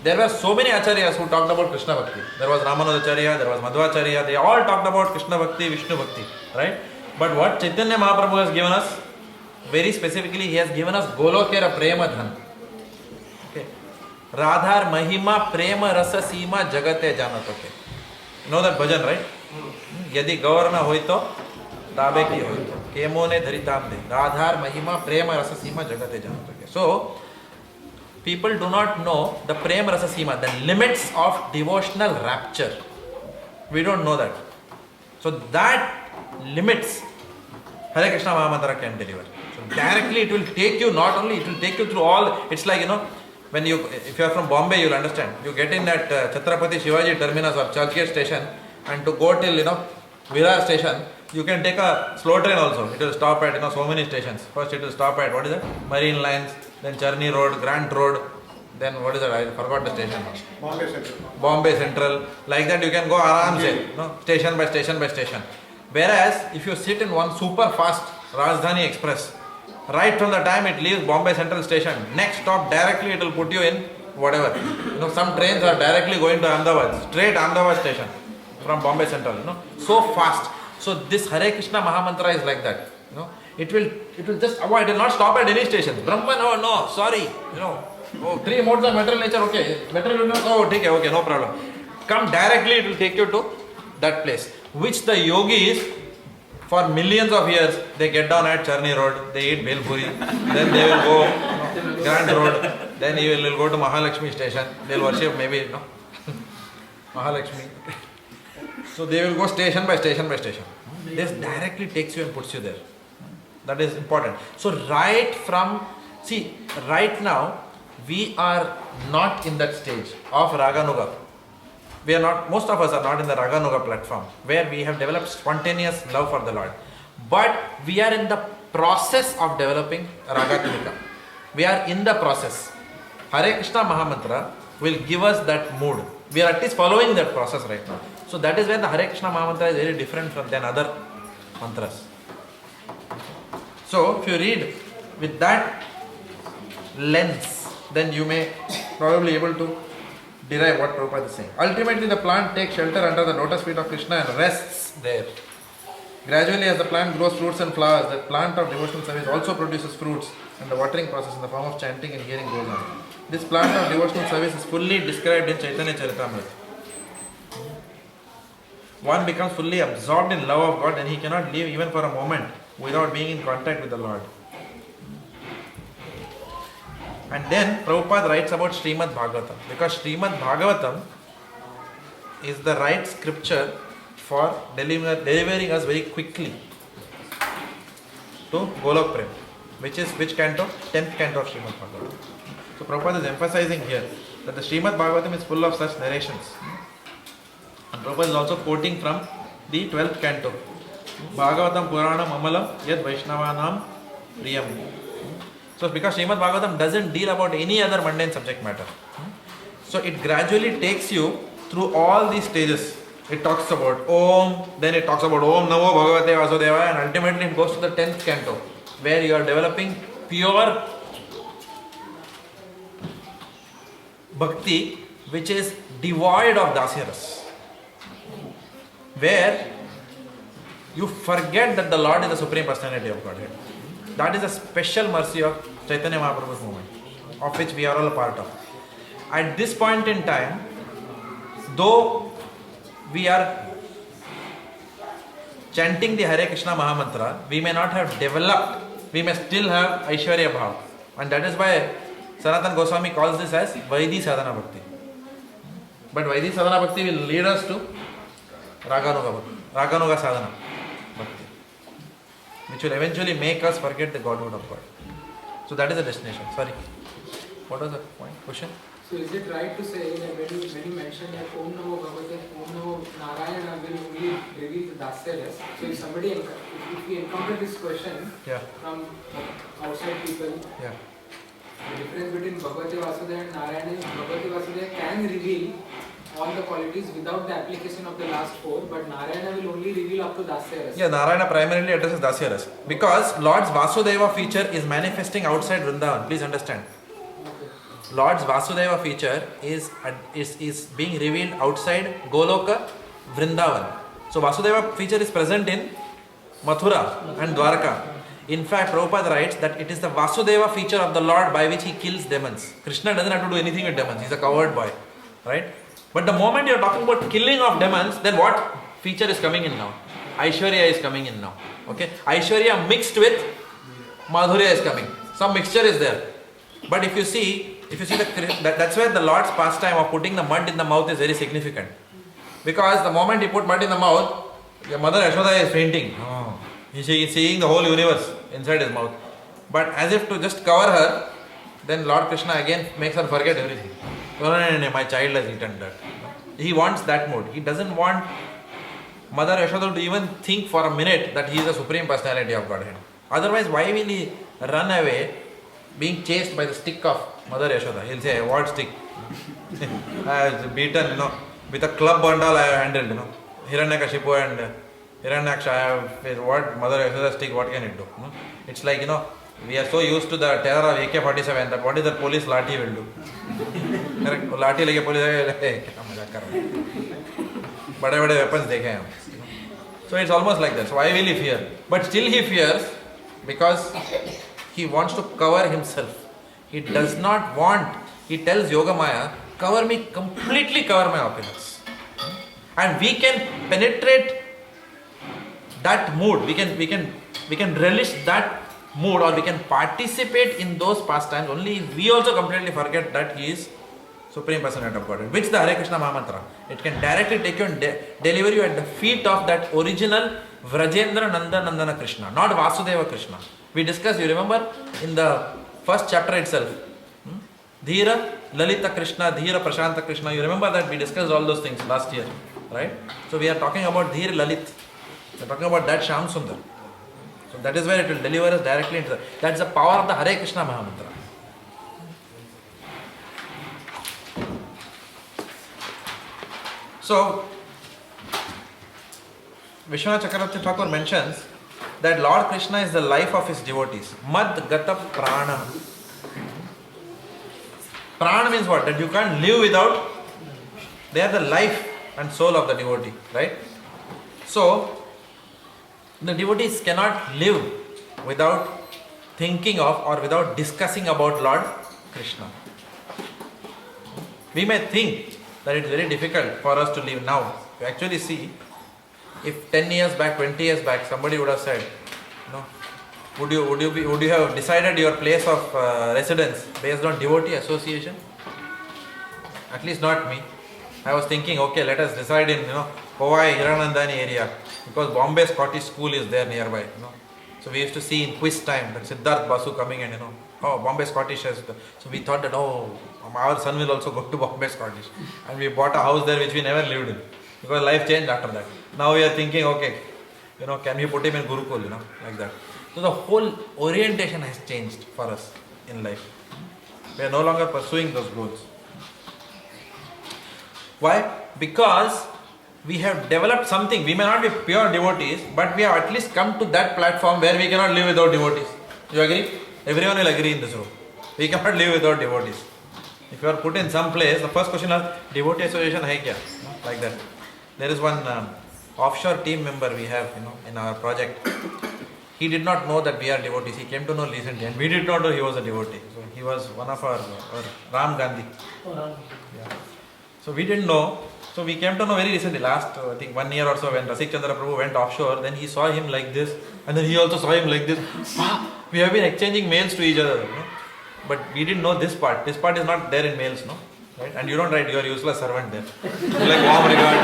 There were so many acharyas who talked about Krishna Bhakti. There was Ramanujacharya, there was Madhvacharya, they all talked about Krishna Bhakti, Vishnu Bhakti. Right? But what Chaitanya Mahaprabhu has given us, very specifically, he has given us Golokera Prema Dhan. Okay. Radhar Mahima Prema Rasa Sima Jagate Janat. Okay. You know that bhajan, right? Yadi Gavarna Hoito, Tabe ki Hoito. Kemone Dharitam De. Radhar Mahima Prema Rasa Sima Jagate Janat. Okay. So, people do not know the Prema Rasa Sima, the limits of devotional rapture. We don't know that. So, that limits Hare Krishna Mahamantra can deliver. So directly it will take you, not only, it will take you through all, it's like, when if you are from Bombay, you will understand. You get in that Chhatrapati Shivaji terminus or Churchgate station, and to go till, Virar station, you can take a slow train also. It will stop at, so many stations. First it will stop at, what is that? Marine Lines, then Charni Road, Grant Road, then what is that? I forgot the station. Bombay Central. Like that you can go aram se, station by station by station. Whereas, if you sit in one super fast Rajdhani Express, right from the time it leaves Bombay Central Station, next stop directly it will put you in whatever. Some trains are directly going to Ahmedabad, straight Ahmedabad station from Bombay Central. So fast. So this Hare Krishna Mahamantra is like that. It will just avoid. It will not stop at any station. Brahman, no, sorry. 3 modes of material nature, okay. Material nature, okay, no problem. Come directly, it will take you to that place. Which the yogis, for millions of years, they get down at Charni Road, they eat Bhel Puri, then they will go Grand Road, then you will go to Mahalakshmi station, they will worship maybe, Mahalakshmi. So they will go station by station by station. This directly takes you and puts you there. That is important. So right now, we are not in that stage of Raganuga. We are not, most of us are not in the Raganuga platform where we have developed spontaneous love for the Lord. But we are in the process of developing Ragatmika. We are in the process. Hare Krishna Mahamantra will give us that mood. We are at least following that process right now. So that is where the Hare Krishna Mahamantra is very different than other mantras. So if you read with that lens, then you may probably able to derive what Prabhupada is saying. Ultimately, the plant takes shelter under the lotus feet of Krishna and rests there. Gradually, as the plant grows fruits and flowers, the plant of devotional service also produces fruits, and the watering process in the form of chanting and hearing goes on. This plant of devotional service is fully described in Chaitanya Charitamrita. One becomes fully absorbed in love of God, and he cannot live even for a moment without being in contact with the Lord. And then Prabhupada writes about Srimad Bhagavatam, because Srimad Bhagavatam is the right scripture for delivering us very quickly to Golok Prem, which canto? 10th canto of Srimad Bhagavatam. So Prabhupada is emphasizing here that the Srimad Bhagavatam is full of such narrations. And Prabhupada is also quoting from the 12th canto. Bhagavatam Puranam Amalam Yad Vaishnavanam Priyam. So because Srimad Bhagavatam doesn't deal about any other mundane subject matter. So it gradually takes you through all these stages. It talks about Om, then it talks about Om Namo Bhagavate Vasudevaya, and ultimately it goes to the 10th canto, where you are developing pure Bhakti which is devoid of dasyaras, where you forget that the Lord is the Supreme Personality of Godhead. That is a special mercy of Chaitanya Mahaprabhu's movement, of which we are all a part of. At this point in time, though we are chanting the Hare Krishna Mahamantra, we may not have developed, we may still have Aishwarya Bhav. And that is why Sanatana Goswami calls this as Vaidhi Sadhana Bhakti. But Vaidhi Sadhana Bhakti will lead us to Raganuga Sadhana Bhakti, which will eventually make us forget the Godhood of God. So that is the destination. Sorry. What was the point? Question? So is it right to say that when you mention that Om Namo Bhagavate, Om Namo Narayana will only reveal the Dasyaras? So if somebody, if we encounter this question from outside people, the difference between Bhagavate Vasudeva and Narayana is Bhagavate Vasudeva can reveal all the qualities without the application of the last four, but Narayana will only reveal up to Dasyaras. Yeah, Narayana primarily addresses Dasyaras. Because Lord's Vasudeva feature is manifesting outside Vrindavan. Please understand. Lord's Vasudeva feature is being revealed outside Goloka, Vrindavan. So Vasudeva feature is present in Mathura and Dwarka. In fact, Prabhupada writes that it is the Vasudeva feature of the Lord by which he kills demons. Krishna doesn't have to do anything with demons. He's a coward boy. Right? But the moment you are talking about killing of demons, then what feature is coming in now? Aishwarya is coming in now. Okay? Aishwarya mixed with Madhurya is coming. Some mixture is there. But if you see that's where the Lord's pastime of putting the mud in the mouth is very significant. Because the moment he put mud in the mouth, your mother Yashoda is fainting. Oh. He's seeing the whole universe inside his mouth. But as if to just cover her, then Lord Krishna again makes her forget everything. No, my child has eaten that. He wants that mode. He doesn't want Mother Yashoda to even think for a minute that he is the Supreme Personality of Godhead. Otherwise, why will he run away being chased by the stick of Mother Yashoda? He'll say, what stick? I have beaten, with a club and all I have handled, Hiranyakashipu and Hiranyaksha, I have, what Mother Yashoda stick, what can it do? It's like, we are so used to the terror of AK-47 that what is the police lathi will do? Correct? Lathi leke police, hey, bade weapons dekhe hain. So it's almost like that. So why will he fear? But still he fears because he wants to cover himself. He does not want, he tells Yogamaya, cover me, completely cover my opulence. And we can penetrate that mood, we can relish that mood, or we can participate in those pastimes only if we also completely forget that he is Supreme Personality of Godhead. Which the Hare Krishna Mahamantra, it can directly take you and deliver you at the feet of that original Vrajendra Nandana Krishna, not Vasudeva Krishna. We discussed, you remember, in the first chapter itself, Dhira Lalita Krishna, Dhira Prashanta Krishna, you remember that we discussed all those things last year, right? So we are talking about Dhira Lalit, we are talking about that Shyam Sundar. So that is where it will deliver us directly into that's the power of the Hare Krishna Mahamantra. So, Vishwanath Chakravarti Thakur mentions that Lord Krishna is the life of his devotees. Mad Gata Prana. Prana means what? That you can't live without, they are the life and soul of the devotee, right? So, the devotees cannot live without thinking of or without discussing about Lord Krishna. We may think that it's very difficult for us to live now. You actually see, if 10 years back, 20 years back, somebody would have said, would you have decided your place of residence based on devotee association? At least not me. I was thinking, okay, let us decide in Powai, Hiranandani area, because Bombay Scottish School is there nearby. So we used to see in quiz time that Siddharth Basu coming and Bombay Scottish has. So we thought that our son will also go to Bombay Scottish, and we bought a house there which we never lived in because life changed after that. Now we are thinking, okay, can we put him in Gurukul, like that. So the whole orientation has changed for us in life. We are no longer pursuing those goals. Why? Because we have developed something. We may not be pure devotees, but we have at least come to that platform where we cannot live without devotees. You agree? Everyone will agree in this room. We cannot live without devotees. If you are put in some place, the first question is, devotee association hai kya? Like that. There is one offshore team member we have, in our project. He did not know that we are devotees. He came to know recently, and we did not know he was a devotee. So he was one of our Ram Gandhi. Oh, Ram. Yeah. So we didn't know. So we came to know very recently, last I think 1 year or so, when Rasik Chandra Prabhu went offshore. Then he saw him like this, and then he also saw him like this. We have been exchanging mails to each other, but we didn't know this part. This part is not there in mails, no? Right? And you don't write, you are useless servant there. Like warm regard.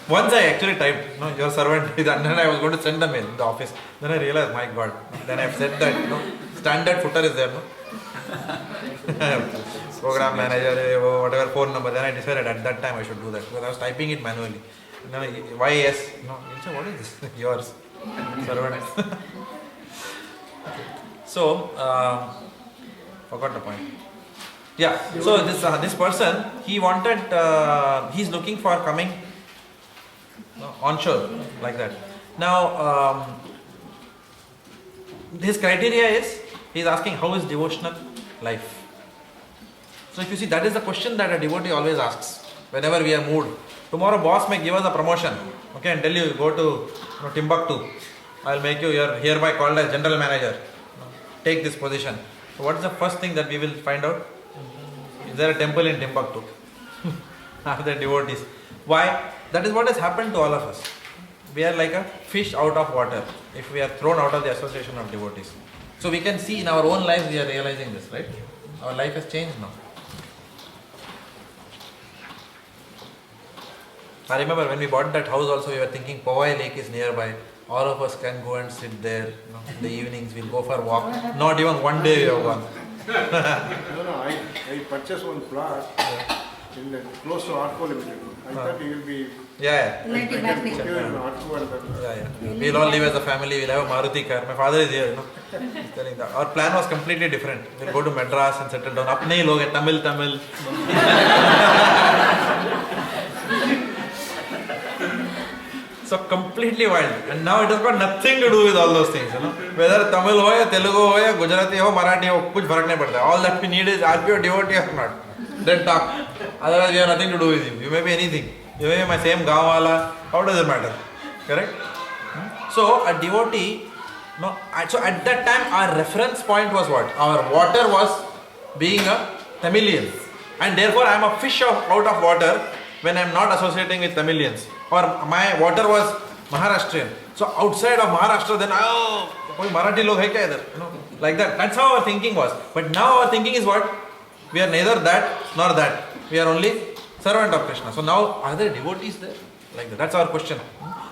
Once I actually typed, your servant, and then I was going to send the mail in the office. Then I realized, my God. Then I have said that, standard footer is there, no? Program manager, whatever phone number. Then I decided at that time I should do that because I was typing it manually. And then why yes? No, what is this? Yours, servant. So, forgot the point. Yeah. So this person, he wanted, he's looking for coming onshore like that. Now, his criteria is, he's asking how is devotional life. So if you see, that is the question that a devotee always asks whenever we are moved. Tomorrow boss may give us a promotion, okay, and tell you go to Timbuktu. I'll make you, you're hereby called as general manager. Take this position. So what is the first thing that we will find out? Is there a temple in Timbuktu? Are there devotees? Why? That is what has happened to all of us. We are like a fish out of water if we are thrown out of the association of devotees. So we can see in our own lives we are realizing this, right? Our life has changed now. I remember when we bought that house also, we were thinking Powai Lake is nearby. All of us can go and sit there. In the evenings we'll go for a walk. Not even one day we have gone. I purchased one plot in close to Arco Limited. I thought you will be... Yeah. We'll all live as a family. We'll have a Maruti car. My father is here, He's telling that. Our plan was completely different. We'll go to Madras and settle down. Apne hi log hai, Tamil. So completely wild. And now it has got nothing to do with all those things, Whether Tamil ho, Telugu ho, Gujarati ho, Marathi ho, kuch farak nahi padta. All that we need is, are you a devotee or not? Then talk. Otherwise we have nothing to do with you. You may be anything. You may be my same gaon wala. How does it matter? Correct? So a devotee, so at that time our reference point was what? Our water was being a Tamilian. And therefore I am a fish out of water when I am not associating with Tamilians. Or my water was Maharashtrian. So outside of Maharashtra, then koi Marathi log hai kya idhar? Like that. That's how our thinking was. But now our thinking is what? We are neither that nor that. We are only servant of Krishna. So now, are there devotees there? Like that. That's our question.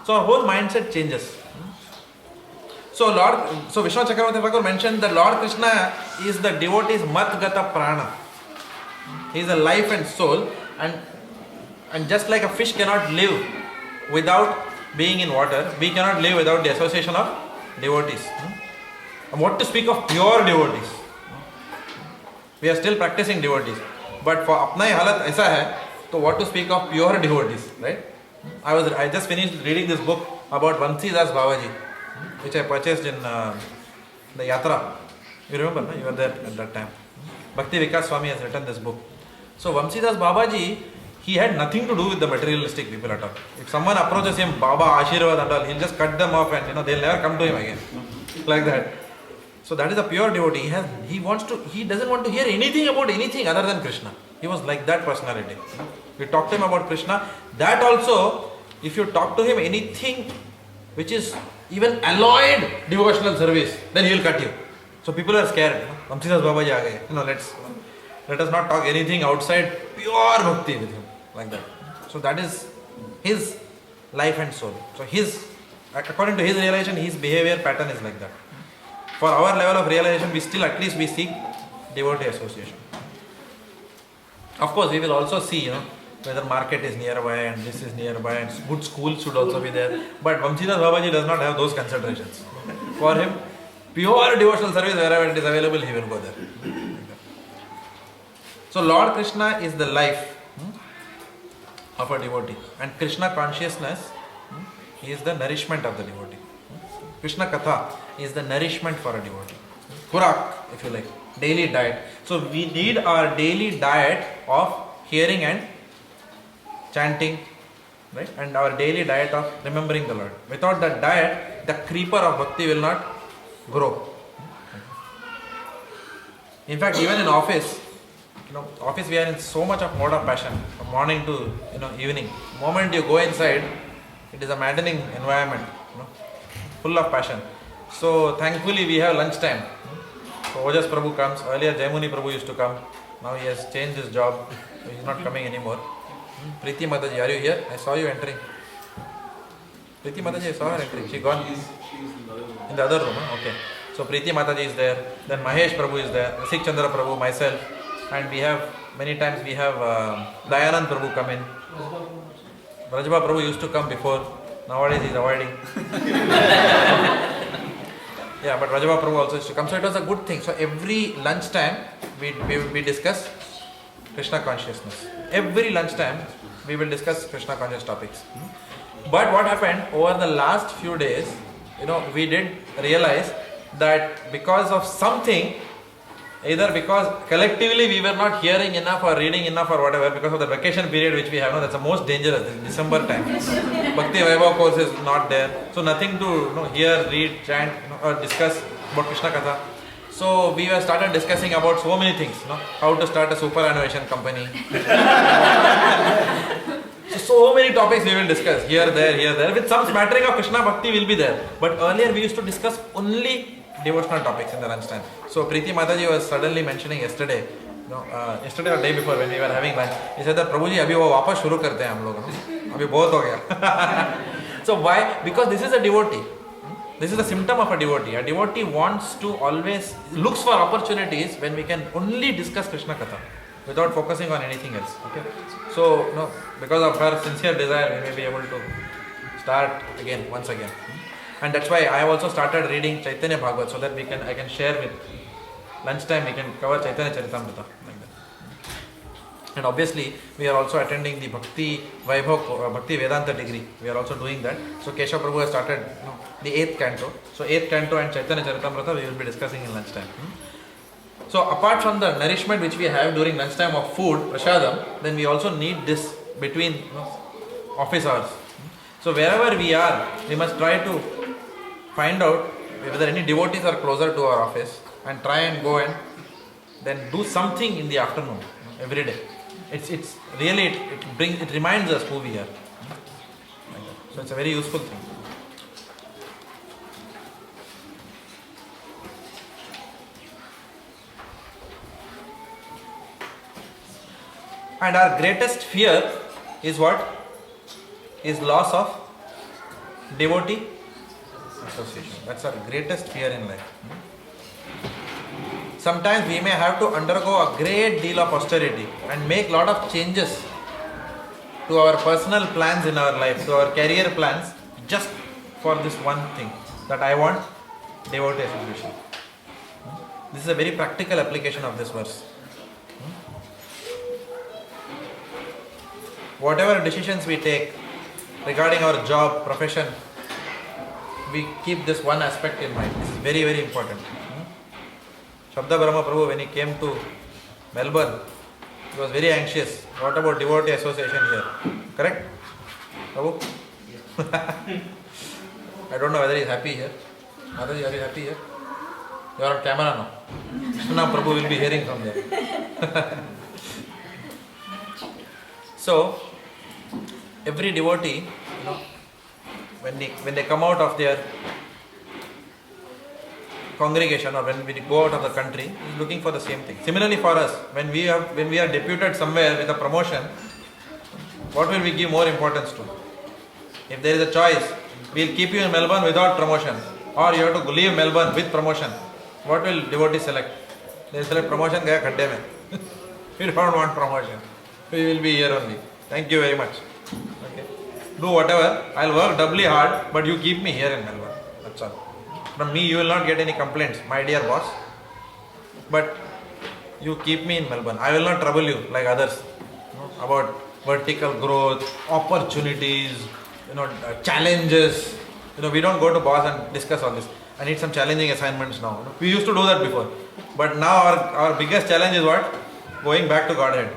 So our whole mindset changes. So Vishnu Chakravarti Thakur mentioned that Lord Krishna is the devotee's Matgata Prana. He is the life and soul, and just like a fish cannot live without being in water, we cannot live without the association of devotees. And what to speak of pure devotees? We are still practicing devotees. But for apna hi halat aisa hai, so what to speak of pure devotees, right? I just finished reading this book about Vamsidas Babaji, which I purchased in the Yatra. You remember, no? You were there at that time. Bhaktivedanta Swami has written this book. So Vamsidas Babaji, he had nothing to do with the materialistic people at all. If someone approaches him, Baba, Ashirvad and all, he'll just cut them off and they'll never come to him again. Like that. So that is a pure devotee. He doesn't want to hear anything about anything other than Krishna. He was like that personality. We talked to him about Krishna. That also, if you talk to him anything which is even alloyed devotional service, then he will cut you. So people are scared. Vamsidas Babaji aa gaye. Let us not talk anything outside pure bhakti with him. Like that. So that is his life and soul. So according to his realization, his behavior pattern is like that. For our level of realization, we seek devotee association. Of course, we will also see, whether market is nearby and this is nearby and good schools should also be there. But Vamsidas Babaji does not have those considerations. For him, pure devotional service, wherever it is available, he will go there. So Lord Krishna is the life of a devotee. And Krishna Consciousness is the nourishment of the devotee. Krishna Katha is the nourishment for a devotee. Kurak, if you like. Daily diet. So we need our daily diet of hearing and chanting, right? And our daily diet of remembering the Lord. Without that diet, the creeper of bhakti will not grow. In fact, even in office, we are in so much of mode of passion from morning to evening. The moment you go inside, it is a maddening environment, full of passion. So thankfully we have lunchtime. So Ojas Prabhu comes. Earlier Jaimuni Prabhu used to come. Now he has changed his job. So he is not coming anymore. Preeti Mataji, are you here? I saw you entering. Preeti Mataji, I saw her entering. She gone? In the other room. Okay. So Preeti Mataji is there. Then Mahesh Prabhu is there. Rasik Chandra Prabhu, myself. And we have, many times we have Dayanand Prabhu come in. Rajba Prabhu used to come before. Nowadays he is avoiding. Yeah, but Rajba Prabhu also used to come. So it was a good thing. So every lunchtime we discuss Krishna consciousness. Every lunchtime we will discuss Krishna conscious topics. But what happened over the last few days, we did realize that because of something, either because collectively we were not hearing enough or reading enough or whatever, because of the vacation period which we have, that's the most dangerous, this December time. Bhakti Vaibhav course is not there, so nothing to hear, read, chant, or discuss about Krishna Katha. So we were started discussing about so many things, how to start a superannuation company. So many topics we will discuss, here, there. With some smattering of Krishna Bhakti will be there. But earlier we used to discuss only devotional topics in the lunchtime. So Preeti Mataji was suddenly mentioning yesterday, yesterday or day before when we were having lunch, he said that Prabhuji, abhi wo wapas shuru karte hain hum log, abhi bahut ho gaya. So why? Because this is a devotee. This is a symptom of a devotee. A devotee wants to always, looks for opportunities when we can only discuss Krishna Katha without focusing on anything else. Okay. So because of her sincere desire, we may be able to start again, once again. And that's why I have also started reading Chaitanya Bhagavad, so that I can share with lunchtime, we can cover Chaitanya Charitamrita like that. And obviously we are also attending the Bhakti Vaibhav, Bhakti Vedanta degree. We are also doing that. So Keshav Prabhu has started the 8th canto. So 8th canto and Chaitanya Charitamrita we will be discussing in lunchtime. So apart from the nourishment which we have during lunchtime of food, prasadam, then we also need this between office hours. So wherever we are, we must try to find out whether any devotees are closer to our office and try and go and then do something in the afternoon every day. It's really it reminds us who we are. So it's a very useful thing. And our greatest fear is what? Is loss of devotee association. That's our greatest fear in life. Sometimes we may have to undergo a great deal of austerity and make lot of changes to our personal plans in our life, to our career plans, just for this one thing, that I want devotee association. This is a very practical application of this verse. Whatever decisions we take regarding our job, profession, we keep this one aspect in mind. This is very, very important. Shabda Brahma Prabhu, when he came to Melbourne, he was very anxious. What about devotee association here? Correct? Prabhu? I don't know whether he is happy here. Mataji, are you happy here? You are on camera now. Krishna Prabhu will be hearing from there. So, every devotee, when they come out of their congregation or when we go out of the country, is looking for the same thing. Similarly for us, when we are deputed somewhere with a promotion, what will we give more importance to? If there is a choice, we will keep you in Melbourne without promotion, or you have to leave Melbourne with promotion. What will devotees select? They select promotion, gaya khadde mein. We don't want promotion. We will be here only. Thank you very much. Okay. Do whatever. I'll work doubly hard, but you keep me here in Melbourne. That's all. From me, you will not get any complaints, my dear boss. But you keep me in Melbourne. I will not trouble you like others about vertical growth, opportunities, challenges. We don't go to boss and discuss all this. I need some challenging assignments now. We used to do that before. But now our biggest challenge is what? Going back to Godhead.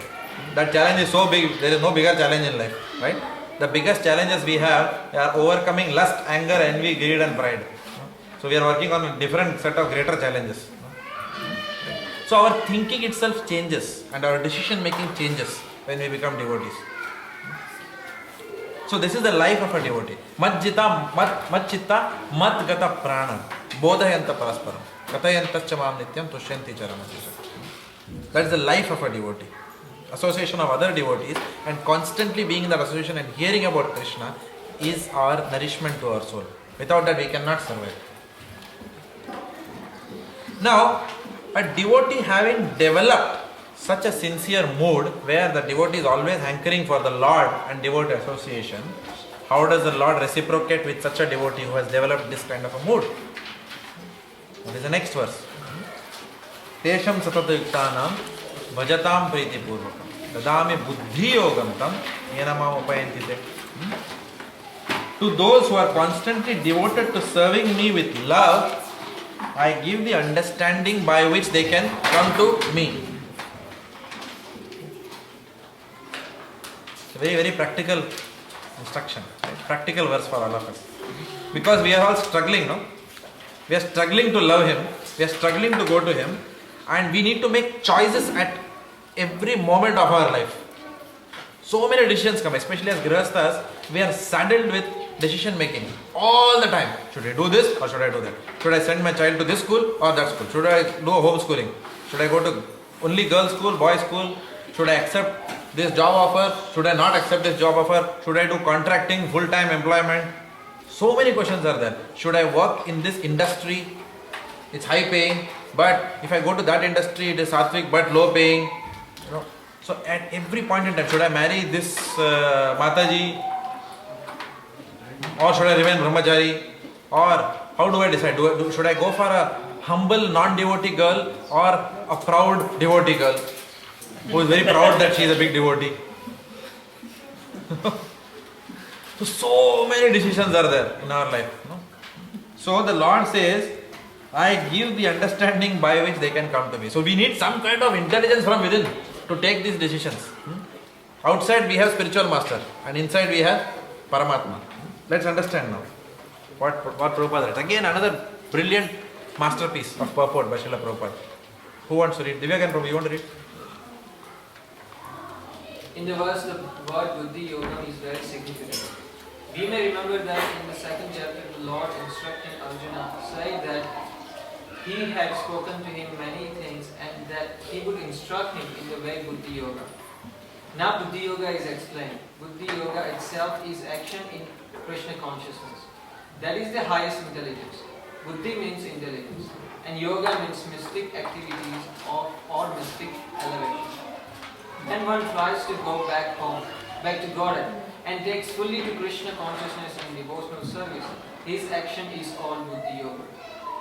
That challenge is so big, there is no bigger challenge in life, right? The biggest challenges we have are overcoming lust, anger, envy, greed and pride. So we are working on a different set of greater challenges. So our thinking itself changes and our decision making changes when we become devotees. So this is the life of a devotee. Mat chitta, mat gata prana, bodhayanta parasparam, katayantaccha mam nityam tushyanti charamati. That is the life of a devotee. Association of other devotees and constantly being in that association and hearing about Krishna is our nourishment to our soul. Without that we cannot survive. Now, a devotee having developed such a sincere mood where the devotee is always hankering for the Lord and devotee association, how does the Lord reciprocate with such a devotee who has developed this kind of a mood? What is the next verse? Tesham satatayuktanam bhajatam priti purvakam dadami buddhi yogam tam yenamam upayantite. To those who are constantly devoted to serving me with love, I give the understanding by which they can come to me. It's a very, very practical instruction, right? Practical verse for all of us. Because we are all struggling, no? We are struggling to love Him, we are struggling to go to Him, and we need to make choices at every moment of our life. So many decisions come, especially as Grihasthas, we are saddled with decision making all the time. Should I do this or should I do that? Should I send my child to this school or that school? Should I do homeschooling? Should I go to only girls school, boys school? Should I accept this job offer? Should I not accept this job offer? Should I do contracting, full-time employment? So many questions are there. Should I work in this industry? It's high paying, but if I go to that industry, it is sattvic but low paying. So at every point in time, should I marry this Mataji? Or should I remain brahmachari? Or how do I decide? Should I go for a humble non-devotee girl or a proud devotee girl who is very proud that she is a big devotee? So many decisions are there in our life. No? So the Lord says, I give the understanding by which they can come to me. So we need some kind of intelligence from within to take these decisions. Outside we have spiritual master and inside we have Paramatma. Let's understand now what Prabhupada writes. Again another brilliant masterpiece of purport by Srila Prabhupada. Who wants to read? Divyakan Prabhu, you want to read? In the verse, the word Buddhi Yoga is very significant. We may remember that in the second chapter, the Lord instructing Arjuna said that he had spoken to him many things and that he would instruct him in the way Buddhi Yoga. Now Buddhi Yoga is explained. Buddhi Yoga itself is action in Krishna consciousness. That is the highest intelligence. Buddhi means intelligence and Yoga means mystic activities or mystic elevation. When one tries to go back home, back to Godhead and takes fully to Krishna consciousness and devotional service, his action is all Buddhi Yoga.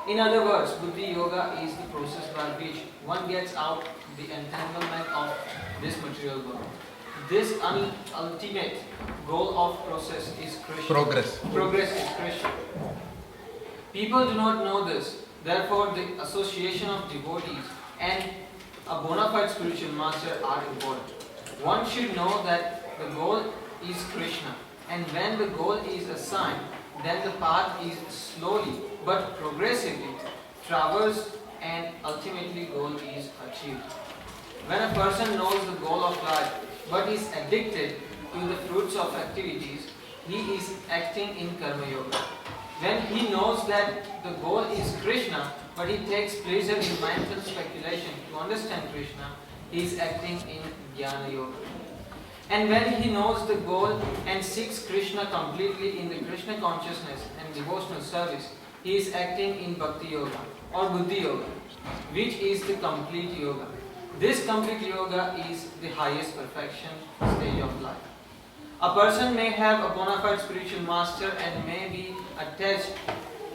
In other words, Buddhi Yoga is the process by which one gets out the entanglement of this material world. This ultimate goal of process is Krishna. Progress is Krishna. People do not know this. Therefore, the association of devotees and a bona fide spiritual master are important. One should know that the goal is Krishna, and when the goal is assigned, then the path is slowly but progressively traversed and ultimately goal is achieved. When a person knows the goal of life but is addicted to the fruits of activities, he is acting in Karma Yoga. When he knows that the goal is Krishna but he takes pleasure in mindful speculation to understand Krishna, he is acting in Jnana Yoga. And when he knows the goal and seeks Krishna completely in the Krishna consciousness and devotional service, he is acting in Bhakti Yoga or Buddhi Yoga, which is the complete yoga. This complete yoga is the highest perfection stage of life. A person may have a bona fide spiritual master and may be attached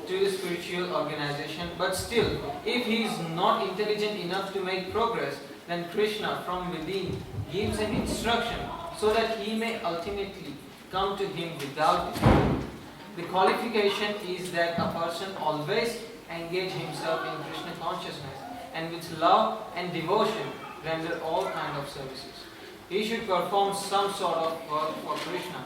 to the spiritual organization, but still, if he is not intelligent enough to make progress, then Krishna from within gives him instruction so that he may ultimately come to him without it. The qualification is that a person always engage himself in Krishna consciousness and with love and devotion render all kinds of services. He should perform some sort of work for Krishna,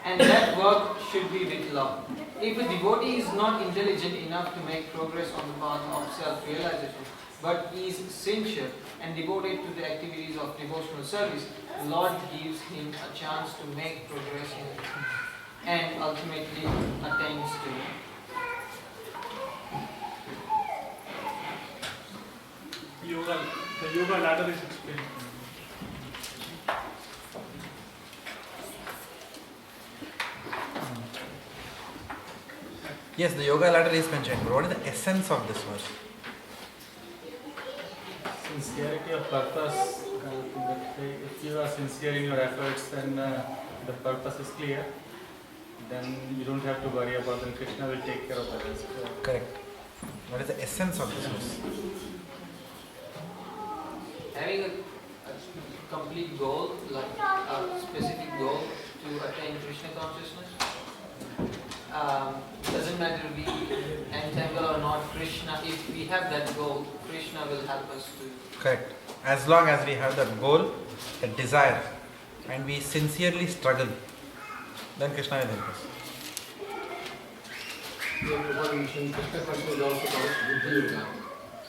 and that work should be with love. If a devotee is not intelligent enough to make progress on the path of self-realization, but is sincere and devoted to the activities of devotional service, the Lord gives him a chance to make progress in it and ultimately attains to it. The yoga ladder is explained. Yes, the yoga ladder is mentioned. But what is the essence of this verse? Sincerity of purpose. If you are sincere in your efforts, then the purpose is clear. Then you don't have to worry about it. Krishna will take care of the rest. Correct. What is the essence of this verse? Having a complete goal, like a specific goal to attain Krishna consciousness, doesn't matter if we entangle or not Krishna. If we have that goal, Krishna will help us to. Correct. As long as we have that goal, that desire, and we sincerely struggle, then Krishna will help us. Yeah, Prabhupada mentioned Krishna consciousness is also called Buddhi Yoga.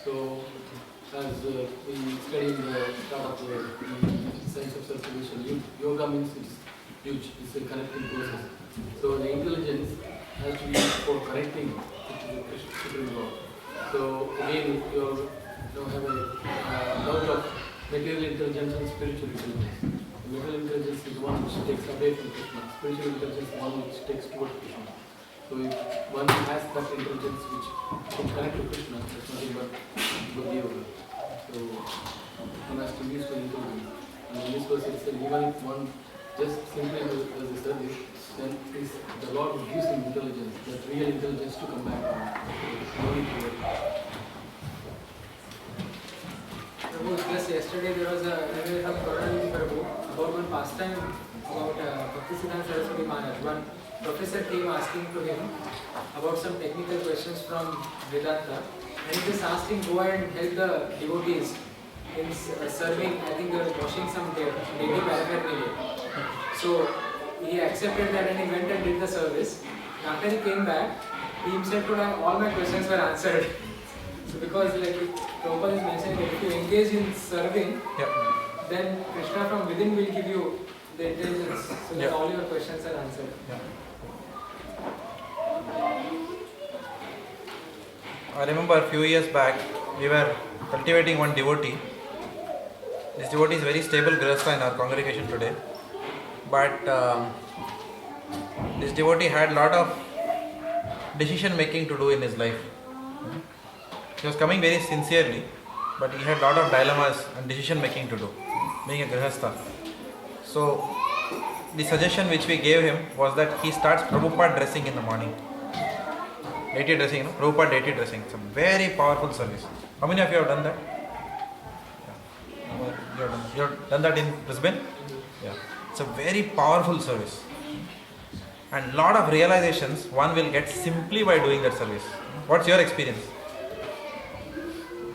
So, as we study in the start of the science of self-realization, yoga means it's huge, it's a connecting process. So, the intelligence has to be for connecting to the Supreme God. So, again, you have a doubt of material intelligence and spiritual intelligence. Material intelligence is the one which takes away from Krishna. Spiritual intelligence is the one which takes towards Krishna. So if one has that intelligence which can connect to Krishna, that's nothing but Buddhi Yoga. So one has to use the intelligence. And in this verse it said, even if one just simply does the service, then the Lord gives him intelligence, that real intelligence to come back on. No need to worry. Prabhu, just yesterday there was a email from Prabhu about one pastime about Bhaktivedanta Swami Prabhupada. One professor came asking to him about some technical questions from Vedanta, and he just asked him go and help the devotees in serving. I think they were washing some daily paraphernalia. So he accepted that and he went and did the service. After he came back, he himself told all my questions were answered. So because like Prabhupada is mentioning that if you engage in serving, then Krishna from within will give you the intelligence, so that all your questions are answered. I remember a few years back, we were cultivating one devotee. This devotee is very stable grihastha in our congregation today. But this devotee had a lot of decision making to do in his life. He was coming very sincerely, but he had a lot of dilemmas and decision making to do, being a grihastha. So, the suggestion which we gave him was that he starts Prabhupada dressing in the morning. Deity dressing, Prabhupada deity dressing. It's a very powerful service. How many of you have done that? Yeah. You have done that in Brisbane? Yeah. It's a very powerful service. And lot of realizations one will get simply by doing that service. What's your experience?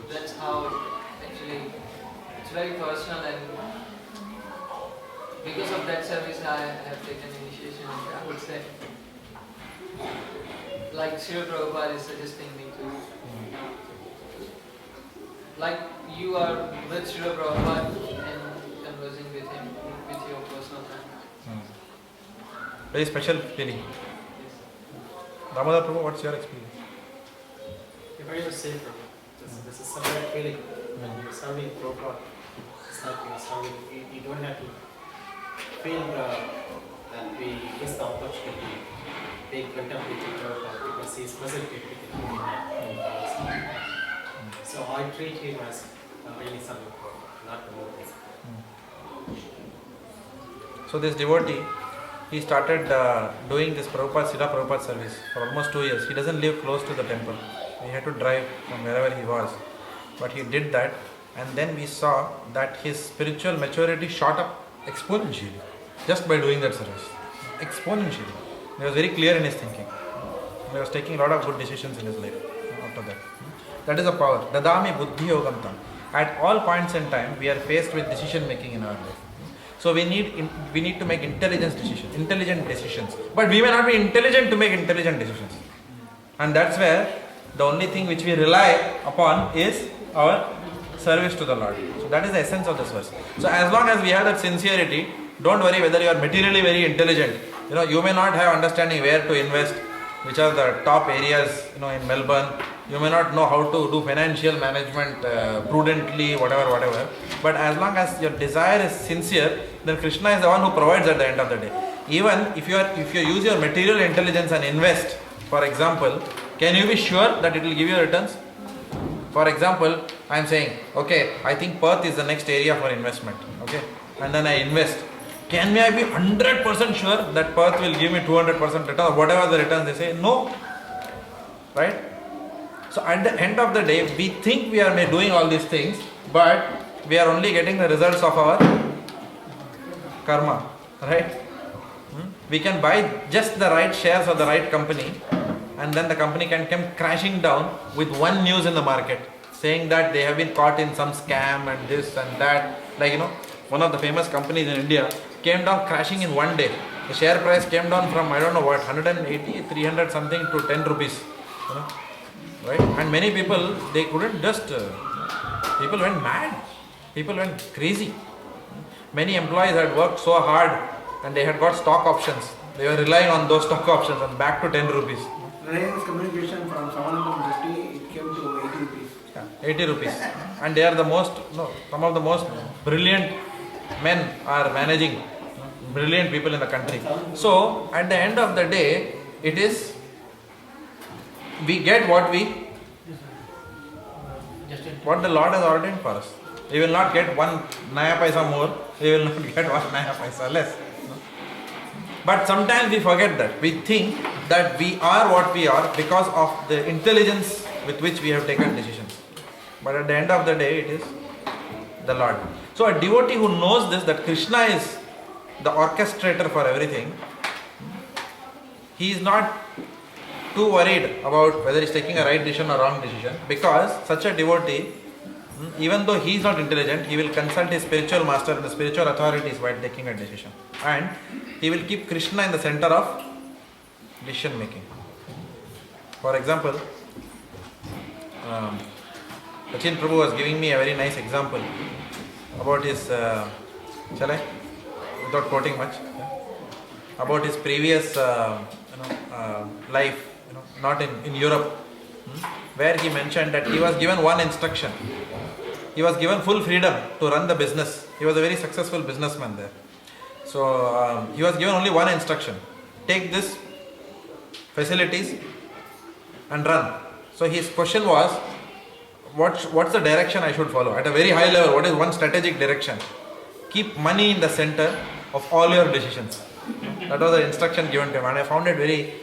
That's how actually it's very personal, and because of that service I have taken initiation, I would say. Like Srila Prabhupada is suggesting me to. Like you are with Srila Prabhupada and conversing with him with your personal time. Very special feeling. Damodar Prabhu, what's your experience? You're very much safe, Prabhu. This is some kind of feeling. When you're serving Prabhupada, it's like you're serving, you don't have to feel that we miss the opportunity to take contempt with Prabhupada because he is present in So I treat him as really serving Prabhupada, not the devotee. So this devotee, he started doing this Srila Prabhupada service for almost 2 years. He doesn't live close to the temple. He had to drive from wherever he was. But he did that, and then we saw that his spiritual maturity shot up exponentially just by doing that service. Exponentially. He was very clear in his thinking. He was taking a lot of good decisions in his life after that. That is a power. Dadami buddhi yogam tam. At all points in time, we are faced with decision making in our life. So we need to make intelligent decisions. But we may not be intelligent to make intelligent decisions. And that's where the only thing which we rely upon is our service to the Lord. So that is the essence of this verse. So as long as we have that sincerity, don't worry whether you are materially very intelligent. You may not have understanding where to invest, which are the top areas, in Melbourne. You may not know how to do financial management prudently, whatever. But as long as your desire is sincere, then Krishna is the one who provides at the end of the day. Even if you use your material intelligence and invest, for example, can you be sure that it will give you returns? For example, I am saying, okay, I think Perth is the next area for investment. Okay, and then I invest. Can I be 100% sure that Perth will give me 200% return or whatever the returns they say? No. Right? So at the end of the day, we think we are doing all these things, but we are only getting the results of our karma. Right? We can buy just the right shares of the right company, and then the company can come crashing down with one news in the market saying that they have been caught in some scam and this and that. One of the famous companies in India came down crashing in one day. The share price came down from 180, 300 something to 10 rupees. Right? And many people, they couldn't just, people went mad. People went crazy. Many employees had worked so hard and they had got stock options. They were relying on those stock options and back to 10 rupees. Reliance Communication from 750, it came to 80 rupees. Yeah, 80 rupees. And they are some of the most brilliant men are managing, brilliant people in the country. So, at the end of the day, it is, we get what the Lord has ordained for us. We will not get 1 naya paisa more, we will not get 1 naya paisa less. But sometimes we forget that. We think that we are what we are because of the intelligence with which we have taken decisions. But at the end of the day, it is the Lord. So a devotee who knows this, that Krishna is the orchestrator for everything, he is not too worried about whether he is taking a right decision or wrong decision, because such a devotee, even though he is not intelligent, he will consult his spiritual master and the spiritual authorities while taking a decision. And he will keep Krishna in the center of decision making. For example, Sachin Prabhu was giving me a very nice example about his, shall I? Without quoting much, about his previous life, not in Europe, where he mentioned that he was given one instruction. He was given full freedom to run the business. He was a very successful businessman there. So he was given only one instruction: take this facilities and run. So his question was, what's the direction I should follow? At a very high level, what is one strategic direction? Keep money in the center of all your decisions. That was the instruction given to him, and I found it very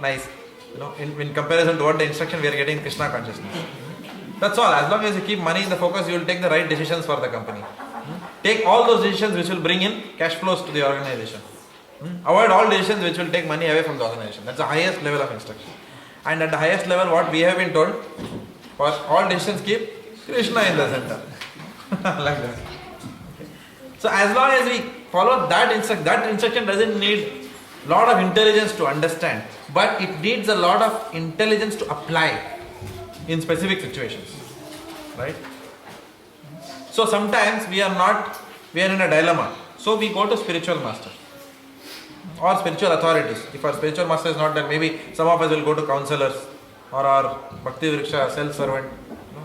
nice. In comparison to what the instruction we are getting in Krishna Consciousness. That's all. As long as you keep money in the focus, you will take the right decisions for the company. Take all those decisions which will bring in cash flows to the organization. Avoid all decisions which will take money away from the organization. That's the highest level of instruction. And at the highest level, what we have been told, for all decisions keep Krishna in the center. Like that. Okay. So as long as we follow that instruction doesn't need a lot of intelligence to understand, but it needs a lot of intelligence to apply in specific situations. Right? So sometimes we are in a dilemma. So we go to spiritual master or spiritual authorities. If our spiritual master is not there, maybe some of us will go to counselors or our Bhakti Vriksha self-servant,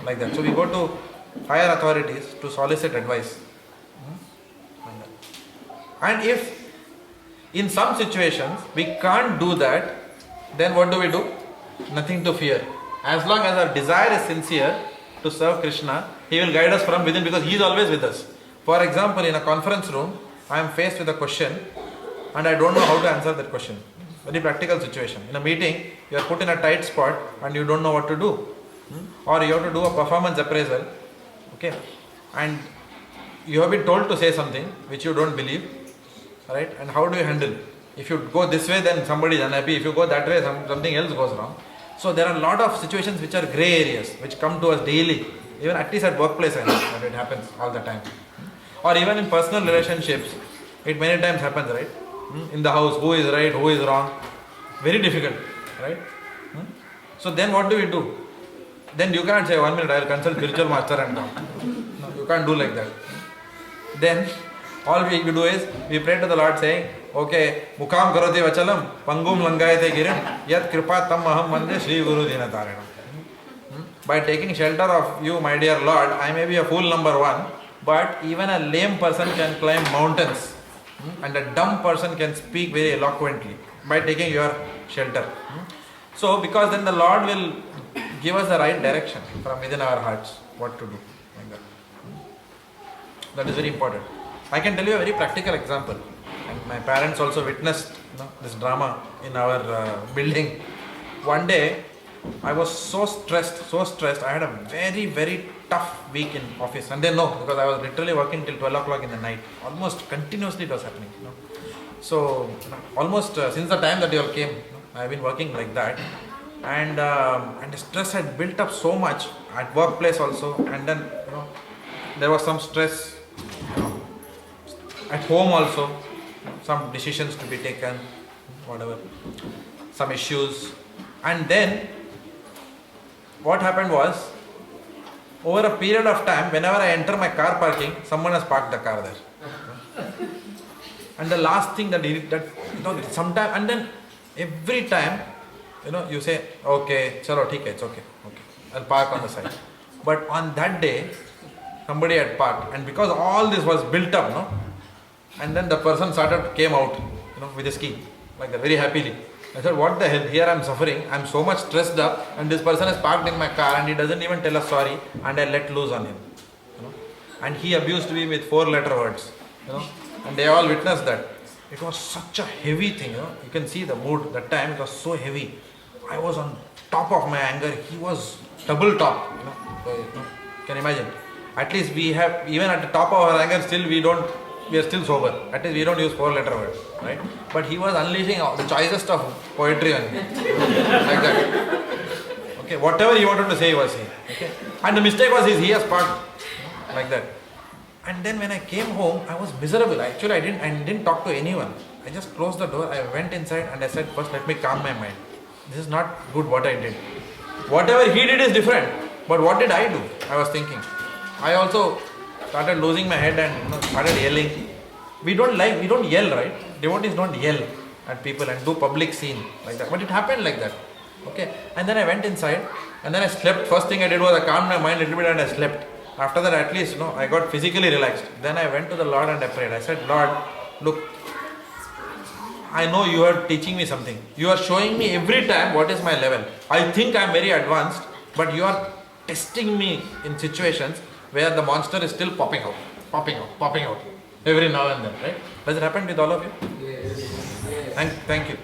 like that. So we go to higher authorities to solicit advice. And if in some situations we can't do that, then what do? Nothing to fear. As long as our desire is sincere to serve Krishna, He will guide us from within, because He is always with us. For example, in a conference room, I am faced with a question and I don't know how to answer that question. Very practical situation. In a meeting, you are put in a tight spot and you don't know what to do. Or you have to do a performance appraisal. Okay. And you have been told to say something which you don't believe. Right? And how do you handle? If you go this way, then somebody is unhappy. If you go that way, something else goes wrong. So there are a lot of situations which are grey areas, which come to us daily. Even at least at workplace, I know that it happens all the time. Or even in personal relationships, it many times happens, right? In the house, who is right, who is wrong? Very difficult, right? So then what do we do? Then you can't say, 1 minute, I will consult spiritual master and come. No, you can't do like that. Then all we do is, we pray to the Lord saying, okay, Mukham karoti vachalam, pangum langayate girim, yat kripa tam aham mande Shri Guru Dinatarinam. By taking shelter of you, my dear Lord, I may be a fool number one, but even a lame person can climb mountains. And a dumb person can speak very eloquently by taking your shelter. So, because then the Lord will give us the right direction from within our hearts, what to do. Like that. That is very important. I can tell you a very practical example. And my parents also witnessed this drama in our building. One day, I was so stressed. I had a very, very tough week in office. And they know, because I was literally working till 12 o'clock in the night. Almost continuously it was happening. So, almost since the time that you all came, I have been working like that. And the stress had built up so much at workplace also. And then, there was some stress at home also. Some decisions to be taken, whatever. Some issues. And then, what happened was, over a period of time, whenever I enter my car parking, someone has parked the car there. And the last thing that sometime, and then every time, you say, okay, chalo, theek hai, it's okay, I'll park on the side. But on that day, somebody had parked, and because all this was built up, and then the person came out, with his key, like that, very happily. I said, what the hell, here I am suffering, I am so much stressed up, and this person is parked in my car and he doesn't even tell us sorry, and I let loose on him. And he abused me with 4-letter words, and they all witnessed that. It was such a heavy thing, you can see the mood, that time it was so heavy. I was on top of my anger, he was double top, can imagine. At least we have, even at the top of our anger, still we are still sober. At least we don't use 4-letter words, right? But he was unleashing the choicest of poetry on me, like that. Okay, whatever he wanted to say, he was saying. Okay, and the mistake was he has parked, like that. And then when I came home, I was miserable. Actually, I didn't talk to anyone. I just closed the door. I went inside and I said, first let me calm my mind. This is not good what I did. Whatever he did is different. But what did I do? I was thinking. I also started losing my head and started yelling. We don't yell, right? Devotees don't yell at people and do public scene like that. But it happened like that. Okay. And then I went inside and then I slept. First thing I did was I calmed my mind a little bit and I slept. After that, at least, I got physically relaxed. Then I went to the Lord and I prayed. I said, Lord, look, I know you are teaching me something. You are showing me every time what is my level. I think I am very advanced, but you are testing me in situations where the monster is still popping out every now and then, right? Does it happen with all of you? Yes. Thank you.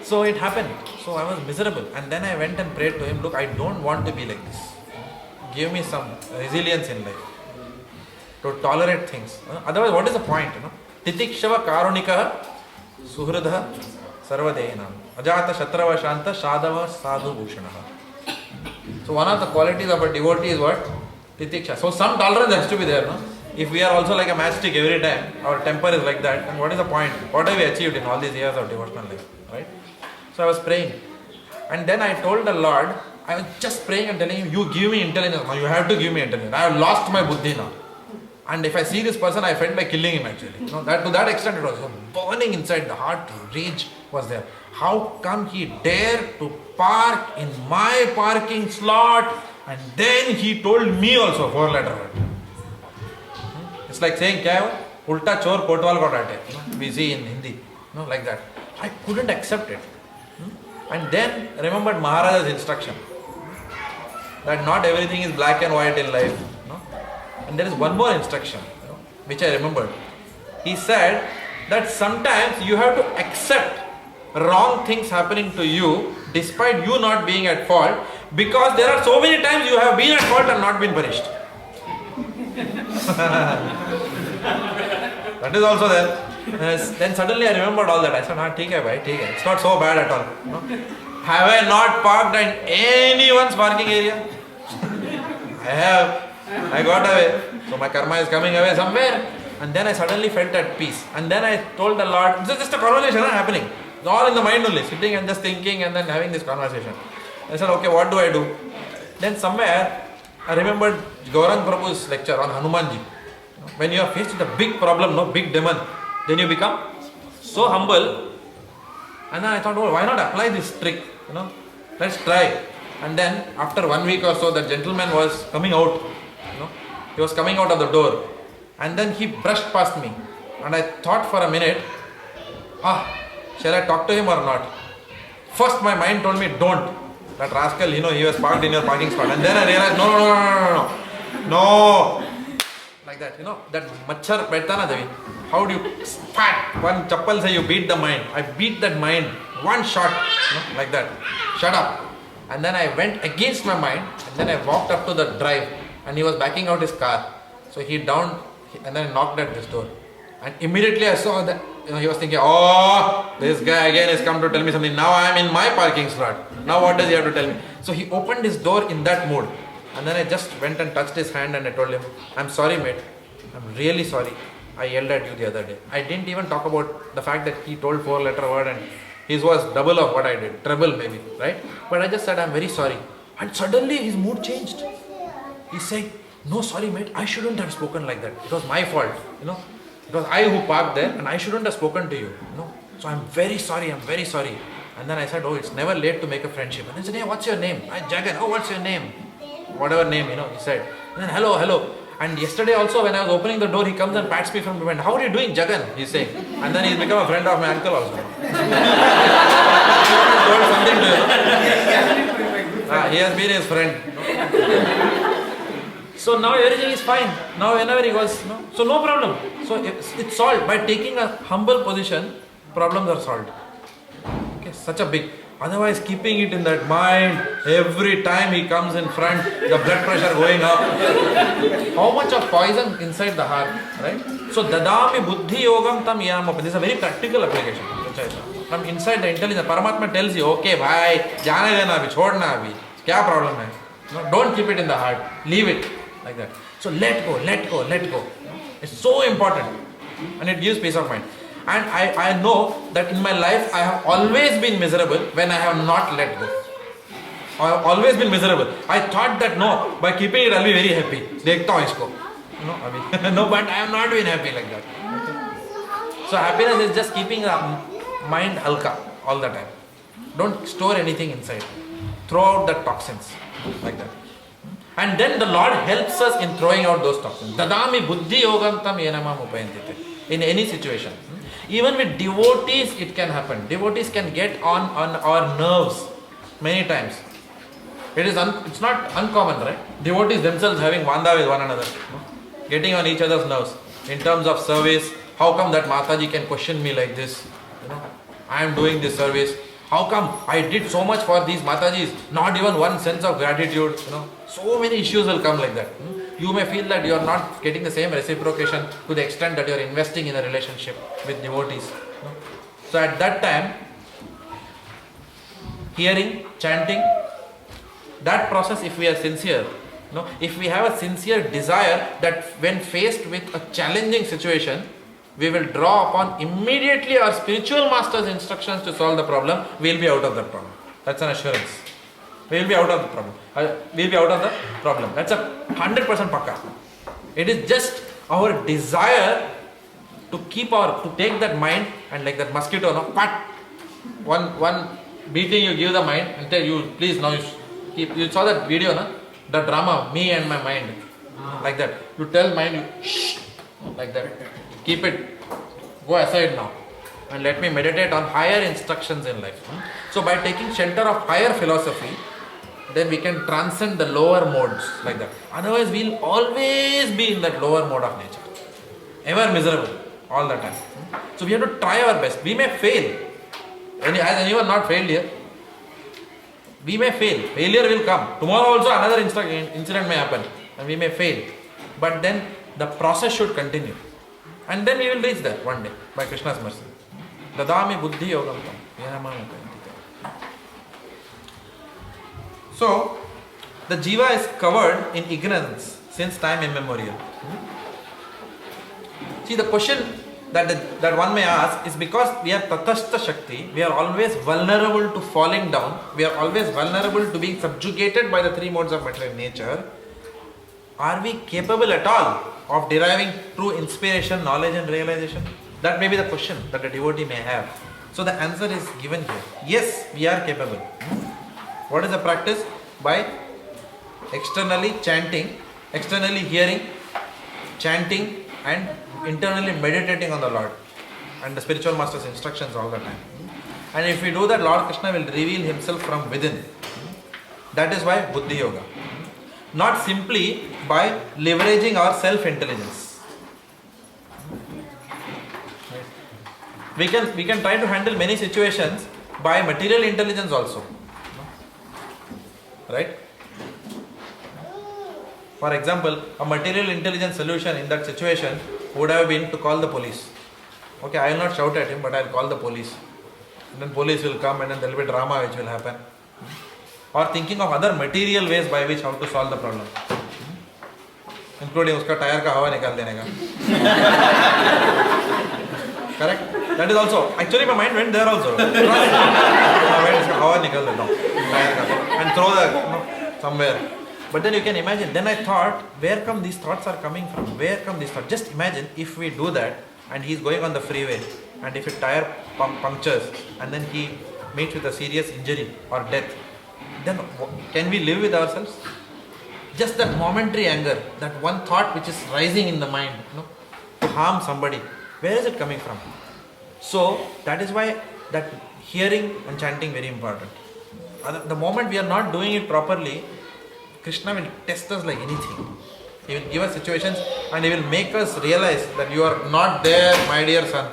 So it happened. So I was miserable. And then I went and prayed to him, look, I don't want to be like this. Give me some resilience in life. To tolerate things. Otherwise, what is the point? Titikshava karunika suhridha sarvadehinam. Ajata shatrava shanta shadava sadhu bhushanaha. So one of the qualities of a devotee is what? Titiksha. So some tolerance has to be there. No? If we are also like a matchstick every time, our temper is like that, then what is the point? What have we achieved in all these years of devotional life? Right? So I was praying. And then I told the Lord, I was just praying and telling him, you give me intelligence. Now you have to give me intelligence. I have lost my buddhi now. And if I see this person, I felt like killing him actually. That to that extent it was burning inside, the heart rage was there. How come he dared to park in my parking slot? And then he told me also 4-letter word. It's like saying, kya hai wo? Ulta chor kotwal ko date. We see in Hindi. Like that. I couldn't accept it. And then remembered Maharaja's instruction. That not everything is black and white in life. And there is one more instruction, which I remembered. He said that sometimes you have to accept wrong things happening to you despite you not being at fault, because there are so many times you have been at fault and not been punished. That is also there. Then suddenly I remembered all that. I said, "ठीक है भाई, ठीक है. It's not so bad at all." No? Have I not parked in anyone's parking area? I have. I got away. So my karma is coming away somewhere. And then I suddenly felt at peace. And then I told the Lord, this is just a conversation happening. It's all in the mind only, sitting and just thinking and then having this conversation. I said, okay, what do I do? Then somewhere, I remembered Gaurang Prabhu's lecture on Hanumanji. When you are faced with a big problem, no big demon, then you become so humble. And then I thought, oh, why not apply this trick? Let's try. And then after 1 week or so, the gentleman was coming out. He was coming out of the door. And then he brushed past me. And I thought for a minute, shall I talk to him or not? First my mind told me, don't. That rascal, he was parked in your parking spot. And then I realized, no. Like that, that machar baita na Devi. How do you spat? One chappal say you beat the mind. I beat that mind. One shot, like that. Shut up. And then I went against my mind. And then I walked up to the drive. And he was backing out his car. So he downed and then knocked at this door. And immediately I saw that he was thinking, oh, this guy again has come to tell me something. Now I am in my parking slot. Now what does he have to tell me? So he opened his door in that mood. And then I just went and touched his hand and I told him, I'm sorry mate. I'm really sorry. I yelled at you the other day. I didn't even talk about the fact that he told 4-letter word and his was double of what I did. Treble maybe, right? But I just said, I'm very sorry. And suddenly his mood changed. He said, no, sorry mate, I shouldn't have spoken like that. It was my fault, It was I who parked there and I shouldn't have spoken to you, So I'm very sorry. And then I said, oh, it's never late to make a friendship. And he said, hey, what's your name? I Jagan. Oh, what's your name? Whatever name, he said. And then, hello. And yesterday also when I was opening the door, he comes and pats me from behind. How are you doing, Jagan? He's saying. And then he's become a friend of my uncle also. Told something to him. He has been his friend. So now everything is fine. Now whenever he goes, so no problem. So it's solved. By taking a humble position, problems are solved. Okay, such a big. Otherwise keeping it in that mind, every time he comes in front, the blood pressure going up. How much of poison inside the heart, right? So dadami buddhi yogam tam yamapa. This is a very practical application. From inside the intelligence, Paramatma tells you, okay bhai, jane dena abhi, chhodna abhi. Kya problem hai? Don't keep it in the heart. Leave it. Like that. So let go. It's so important. And it gives peace of mind. And I know that in my life I have always been miserable when I have not let go. I have always been miserable. I thought that no, by keeping it I'll be very happy. Dekhta hu isko. No, but I have not been happy like that. So happiness is just keeping the mind halka all the time. Don't store anything inside. Throw out the toxins. Like that. And then the Lord helps us in throwing out those toxins. Dadami buddhi yogam tam yenamam upayantite. In any situation. Even with devotees it can happen. Devotees can get on our nerves many times. It's not uncommon, right? Devotees themselves having vanda with one another. Getting on each other's nerves. In terms of service, how come that Mataji can question me like this? I am doing this service. How come I did so much for these Matajis? Not even one sense of gratitude. So many issues will come like that. You may feel that you are not getting the same reciprocation to the extent that you are investing in a relationship with devotees. So at that time, hearing, chanting, that process, if we are sincere, if we have a sincere desire that when faced with a challenging situation, we will draw upon immediately our spiritual master's instructions to solve the problem, we will be out of that problem. That's an assurance. We will be out of the problem. That's a 100% pakka. It is just our desire to take that mind and like that mosquito, one beating you give the mind and tell you, please now you saw that video, the drama, me and my mind, like that. You tell mind, shh, like that. Keep it, go aside now and let me meditate on higher instructions in life. So by taking shelter of higher philosophy, then we can transcend the lower modes like that. Otherwise we will always be in that lower mode of nature. Ever miserable, all the time. So we have to try our best. We may fail. Has anyone not failed here? We may fail. Failure will come. Tomorrow also another incident may happen and we may fail. But then the process should continue. And then we will reach there one day by Krishna's mercy. Dadami buddhi yogam tam. So, the jiva is covered in ignorance since time immemorial. See, the question that one may ask is because we are tatastha shakti, we are always vulnerable to falling down, we are always vulnerable to being subjugated by the three modes of material nature. Are we capable at all of deriving true inspiration, knowledge and realization? That may be the question that a devotee may have. So the answer is given here. Yes, we are capable. What is the practice? By externally chanting, externally hearing, chanting and internally meditating on the Lord and the spiritual master's instructions all the time. And if we do that, Lord Krishna will reveal himself from within. That is why Buddhi Yoga. Not simply by leveraging our self-intelligence. We can try to handle many situations by material intelligence also. Right? For example, a material intelligence solution in that situation would have been to call the police. Okay, I will not shout at him, but I will call the police. And then police will come and then there will be drama which will happen. Or thinking of other material ways by which how to solve the problem. Including uska tire ka hawa nikal dene ka. Correct? That is also, actually my mind went there also. Hawa nikal dene, and throw the somewhere. But then you can imagine, then I thought, where come these thoughts are coming from? Where come these thoughts? Just imagine if we do that and he is going on the freeway and if a tire punctures and then he meets with a serious injury or death, then can we live with ourselves? Just that momentary anger, that one thought which is rising in the mind, to harm somebody, where is it coming from? So that is why that hearing and chanting very important. The moment we are not doing it properly, Krishna will test us like anything. He will give us situations and he will make us realize that you are not there, my dear son.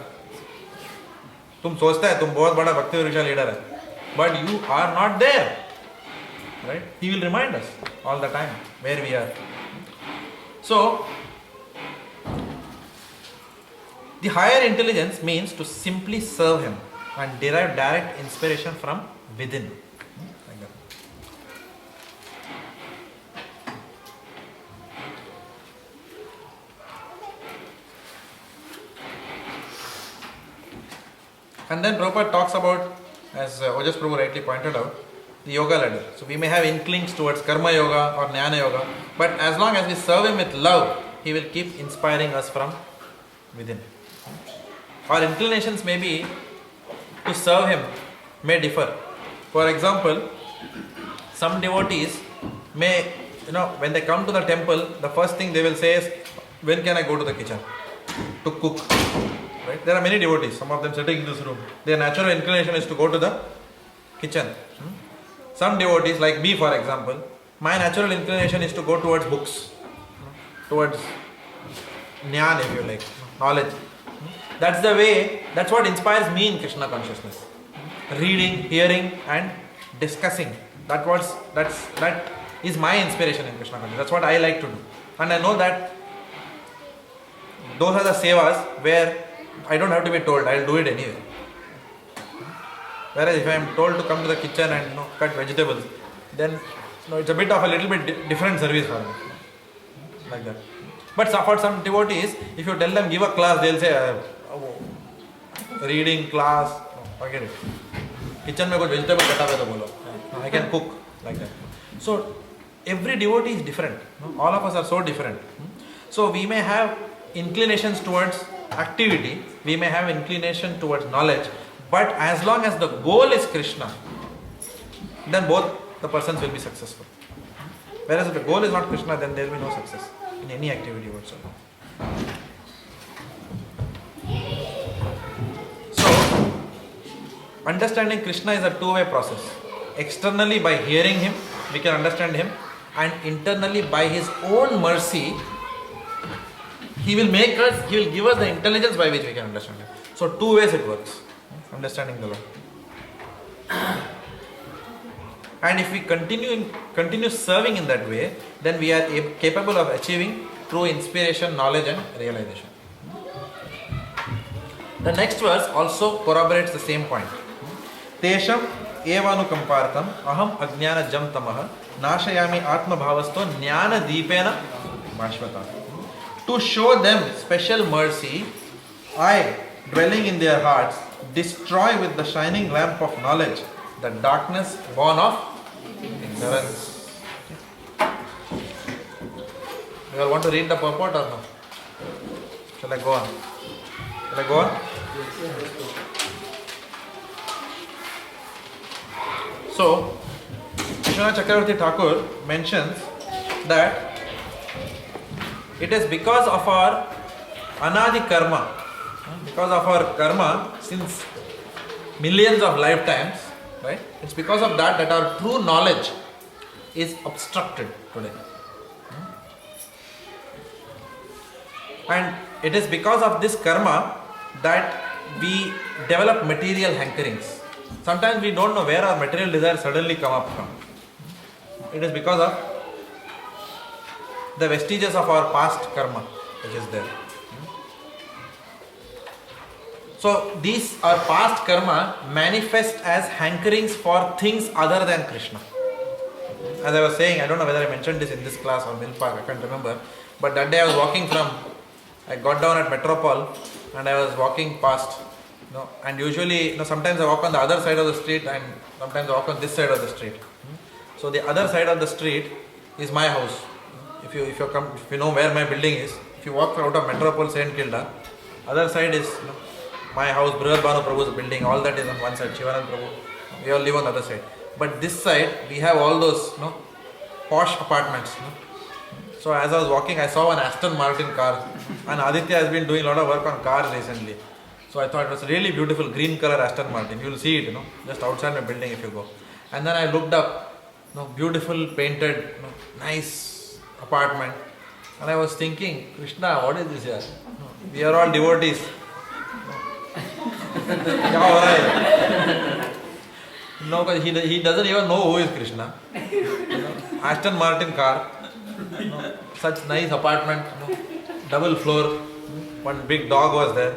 तुम सोचता है तुम बहुत बड़ा भक्ति वृक्ष leader है, but you are not there. Right? He will remind us all the time where we are. So, the higher intelligence means to simply serve him and derive direct inspiration from within. Like that. And then Prabhupada talks about, as Ojas Prabhu rightly pointed out, the yoga ladder. So we may have inklings towards karma yoga or jnana yoga, but as long as we serve him with love, he will keep inspiring us from within. Our inclinations may be to serve him may differ. For example, some devotees may, when they come to the temple, the first thing they will say is, when can I go to the kitchen to cook? Right? There are many devotees, some of them sitting in this room. Their natural inclination is to go to the kitchen. Some devotees, like me for example, my natural inclination is to go towards books, towards jnana if you like, knowledge. That's the way, that's what inspires me in Krishna consciousness. Reading, hearing and discussing. That is my inspiration in Krishna consciousness. That's what I like to do. And I know that those are the sevas where I don't have to be told, I will do it anyway. Whereas if I am told to come to the kitchen and cut vegetables, then it's a little bit different service for me. Like that. But for some devotees, if you tell them give a class, they'll say, reading class, forget it. Kitchen mein kuch vegetable kata hai to bolo. I can cook like that. So every devotee is different. All of us are so different. So we may have inclinations towards activity, we may have inclination towards knowledge, but as long as the goal is Krishna, then both the persons will be successful. Whereas if the goal is not Krishna, then there will be no success in any activity whatsoever. So, understanding Krishna is a two-way process. Externally by hearing him, we can understand him, and internally by his own mercy, he will give us the intelligence by which we can understand him. So two ways it works, understanding the Lord. And if we continue serving in that way, then we are capable of achieving true inspiration, knowledge and realization. The next verse also corroborates the same point. Tesham evanukampartam aham ajnana jam tamah nashayami atma bhavasto jnana deepena bhashvata. To show them special mercy, I, dwelling in their hearts, destroy with the shining lamp of knowledge the darkness born of ignorance. You all want to read the purport or no? Shall I go on? Shall I go on? So, Vishwanath Chakravarti Thakur mentions that it is because of our anadi karma, because of our karma since millions of lifetimes, right? It's because of that our true knowledge is obstructed today. And it is because of this karma that we develop material hankerings. Sometimes we don't know where our material desires suddenly come up from. It is because of the vestiges of our past karma which is there. So these our past karma manifest as hankerings for things other than Krishna. As I was saying, I don't know whether I mentioned this in this class or Mill Park, I can't remember. But that day I was walking I got down at Metropole and I was walking past, and usually, sometimes I walk on the other side of the street and sometimes I walk on this side of the street. So the other side of the street is my house. If you know where my building is, if you walk out of Metropole St. Kilda, other side is my house, Brihad Bhanu Prabhu's building, all that is on one side, Shivanand Prabhu, we all live on the other side. But this side, we have all those posh apartments. So as I was walking, I saw an Aston Martin car, and Aditya has been doing a lot of work on cars recently. So I thought it was a really beautiful green color Aston Martin. You will see it, just outside my building if you go. And then I looked up, beautiful painted, nice apartment, and I was thinking, Krishna, what is this here? We are all devotees. No, because he doesn't even know who is Krishna. Aston Martin car. Such nice apartment, double floor, one big dog was there.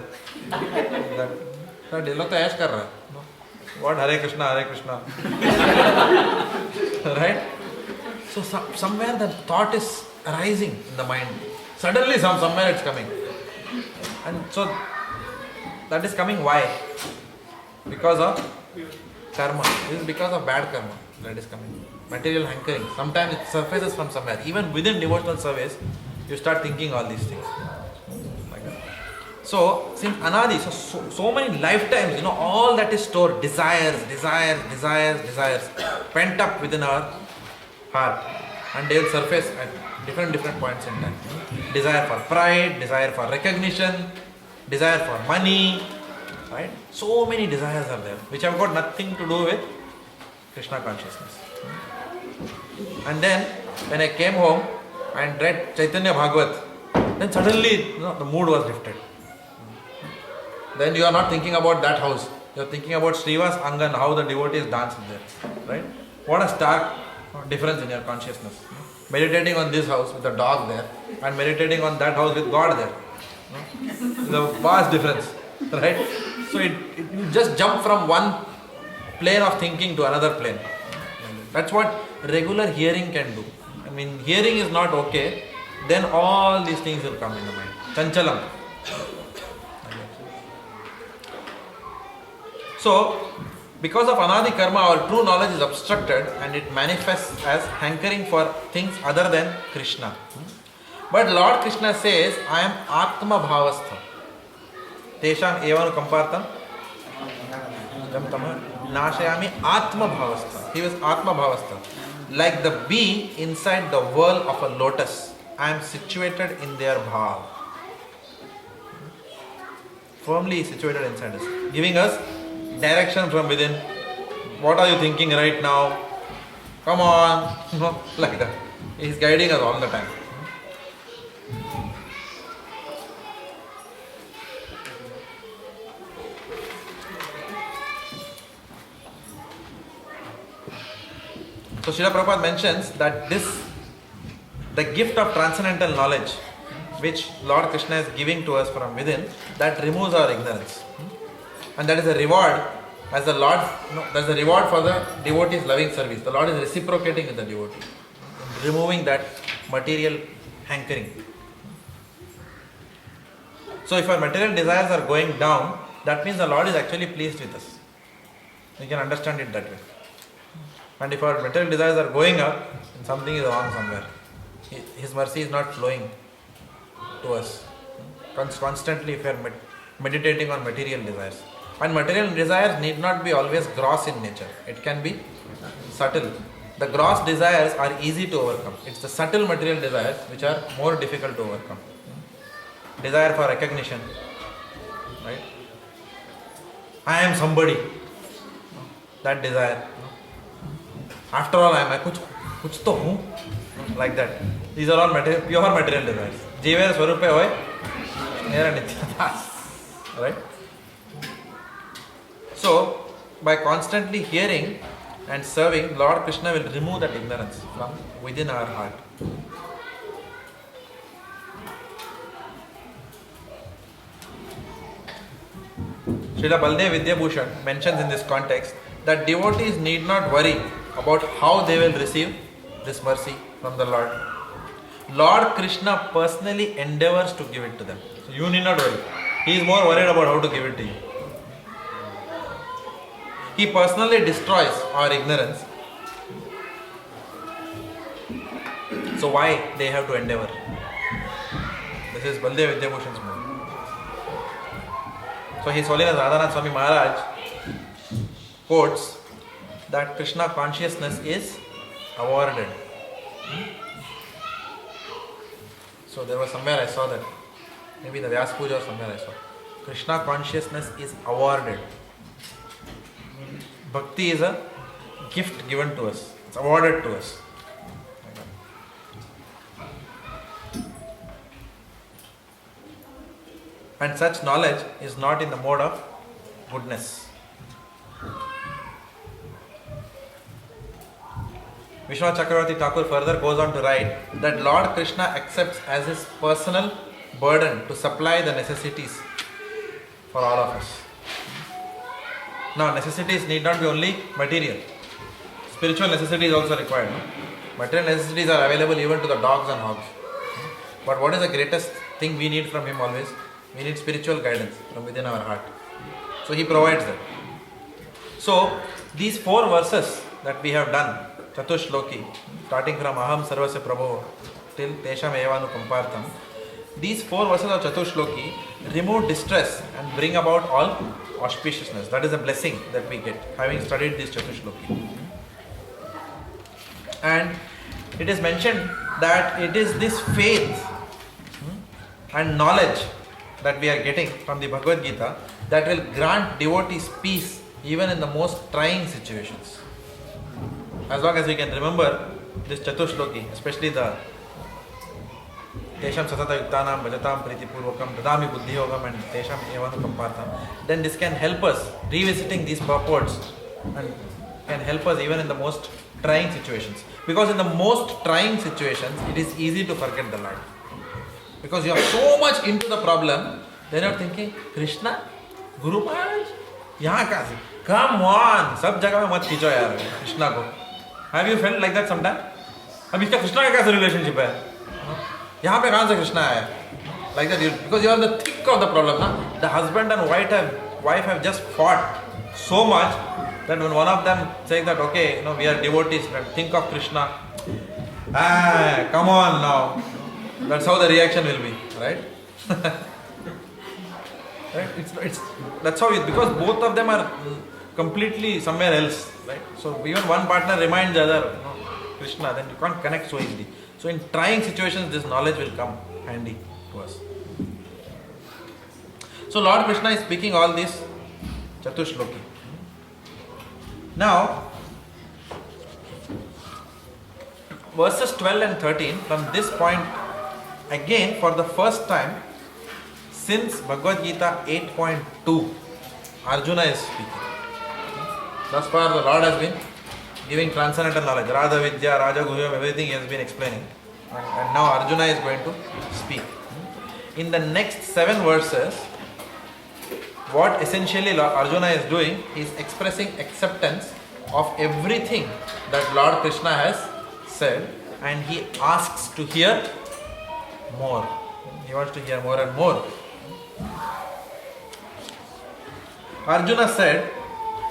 What Hare Krishna. Right? So somewhere the thought is arising in the mind. Suddenly somewhere it's coming. And so that is coming why? Because of karma. This is because of bad karma that is coming. Material hankering. Sometimes it surfaces from somewhere. Even within devotional service, you start thinking all these things. Like that. So, since anadi, so many lifetimes, all that is stored, desires, pent up within our heart. And they will surface at different points in time. Desire for pride, desire for recognition, desire for money, right? So many desires are there, which have got nothing to do with Krishna consciousness. And then, when I came home and read Chaitanya Bhagavad, then suddenly the mood was lifted. Then you are not thinking about that house. You are thinking about Srivas Angan, how the devotees dance there. Right? What a stark difference in your consciousness. Meditating on this house with a dog there and meditating on that house with God there. There's a vast difference. Right? So you just jump from one plane of thinking to another plane. That's what regular hearing can do. I mean, hearing is not okay, then all these things will come in the mind. Chanchalam. So, because of anadi karma, our true knowledge is obstructed and it manifests as hankering for things other than Krishna. But Lord Krishna says, I am Atma Bhavastha. Tesham evanu kampartam nashayami Atma Bhavastha. He was Atma Bhavastha. Like the bee inside the whirl of a lotus, I am situated in their bhav. Firmly situated inside us, giving us direction from within. What are you thinking right now? Come on, like that. He is guiding us all the time. So Srila Prabhupada mentions that the gift of transcendental knowledge which Lord Krishna is giving to us from within, that removes our ignorance. And that is a reward as the Lord, that's the reward for the devotee's loving service. The Lord is reciprocating with the devotee, removing that material hankering. So if our material desires are going down, that means the Lord is actually pleased with us. We can understand it that way. And if our material desires are going up, then something is wrong somewhere. His mercy is not flowing to us. Constantly if we are meditating on material desires. And material desires need not be always gross in nature. It can be subtle. The gross desires are easy to overcome. It's the subtle material desires which are more difficult to overcome. Desire for recognition. Right? I am somebody. That desire. After all, I am. Kuch to hu. Like that. These are all pure material desires. Jive swarupe hoy. Nera nityadas. Right? So, by constantly hearing and serving, Lord Krishna will remove that ignorance from within our heart. Srila Baldev Vidyabhushan mentions in this context that devotees need not worry about how they will receive this mercy from the Lord. Lord Krishna personally endeavors to give it to them. So you need not worry. He is more worried about how to give it to you. He personally destroys our ignorance. So why they have to endeavor? This is Baldev Vidyabhushan's move. So His Holiness Radhanath Swami Maharaj quotes that Krishna consciousness is awarded. So there was somewhere I saw that, maybe the Vyas Puja or somewhere I saw. Krishna consciousness is awarded. Bhakti is a gift given to us. It's awarded to us. And such knowledge is not in the mode of goodness. Vishwanath Chakravarti Thakur further goes on to write that Lord Krishna accepts as his personal burden to supply the necessities for all of us. Now, necessities need not be only material. Spiritual necessities also required. No? Material necessities are available even to the dogs and hogs. But what is the greatest thing we need from him always? We need spiritual guidance from within our heart. So he provides that. So, these 4 verses that we have done, Chatushloki, starting from Aham Sarvasya Prabho till Tesham Evanu Kampartam, these 4 verses of Chatushloki remove distress and bring about all auspiciousness. That is a blessing that we get having studied this Chatushloki. And it is mentioned that it is this faith and knowledge that we are getting from the Bhagavad Gita that will grant devotees peace even in the most trying situations. As long as we can remember this Chatushloki, especially the Tesham Satata Yuktanam Bhajatam Priti Purvakam Dadami Buddhi Yogam and Tesham Evanu Kampartam, then this can help us revisiting these purports and can help us even in the most trying situations. Because in the most trying situations, it is easy to forget the Lord. Because you are so much into the problem, then you are thinking, Krishna, Guru Maharaj, yahan kahan se? Come on, sab jagah mein mat khicho yaar, Krishna ko. Have you felt like that sometime? Ab iska Krishna ka kaisa relationship hai? Yahan pe kahan se Krishna aaya? Like that, because you are in the thick of the problem. Na? The husband and wife have just fought so much that when one of them saying that, okay, we are devotees, think of Krishna. Come on now. That's how the reaction will be, right? Right? It's that's how it, because both of them are completely somewhere else, right? So even one partner reminds the other, Krishna, then you can't connect so easily. So in trying situations, this knowledge will come handy to us. So Lord Krishna is speaking all this Chatushloki. Now, verses 12 and 13, from this point, again for the first time, since Bhagavad Gita 8.2, Arjuna is speaking. Thus far the Lord has been giving transcendental knowledge, Radha Vidya, Raja Guhyam, everything he has been explaining. And now Arjuna is going to speak. In the next 7 verses, what essentially Arjuna is doing is expressing acceptance of everything that Lord Krishna has said, and he asks to hear more. He wants to hear more and more. Arjuna said,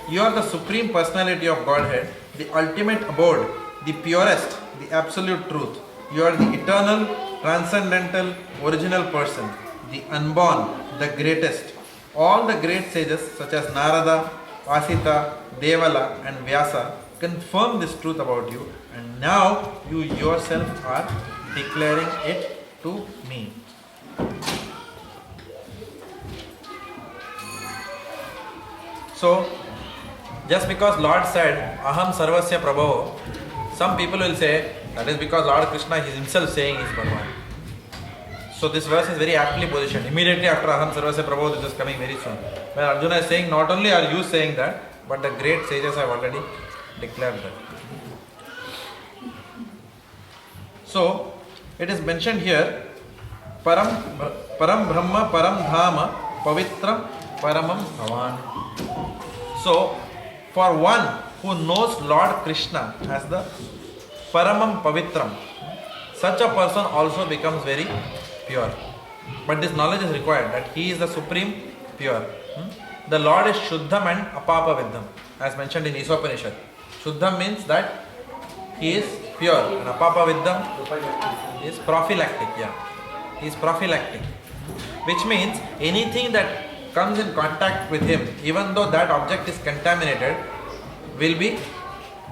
"You are the Supreme Personality of Godhead, the ultimate abode, the purest, the absolute truth. You are the eternal, transcendental, original person, the unborn, the greatest. All the great sages such as Narada, Asita, Devala and Vyasa confirm this truth about you, and now you yourself are declaring it to me." So, just because Lord said, "Aham sarvasya prabhavo," some people will say, that is because Lord Krishna is himself saying is Bhagavan. So this verse is very aptly positioned. Immediately after Aham sarvasya prabhavo, this is coming very soon. When Arjuna is saying, not only are you saying that, but the great sages have already declared that. So, it is mentioned here, Param Brahma, Param Dhama, Pavitram, Paramam Bhavan. So, for one who knows Lord Krishna as the Paramam Pavitram, such a person also becomes very pure. But this knowledge is required that he is the supreme pure. The Lord is Shuddham and Apapaviddham, as mentioned in Isopanisad. Shuddham means that he is pure, and Apapaviddham is prophylactic. He is prophylactic, which means anything that comes in contact with him, even though that object is contaminated, will be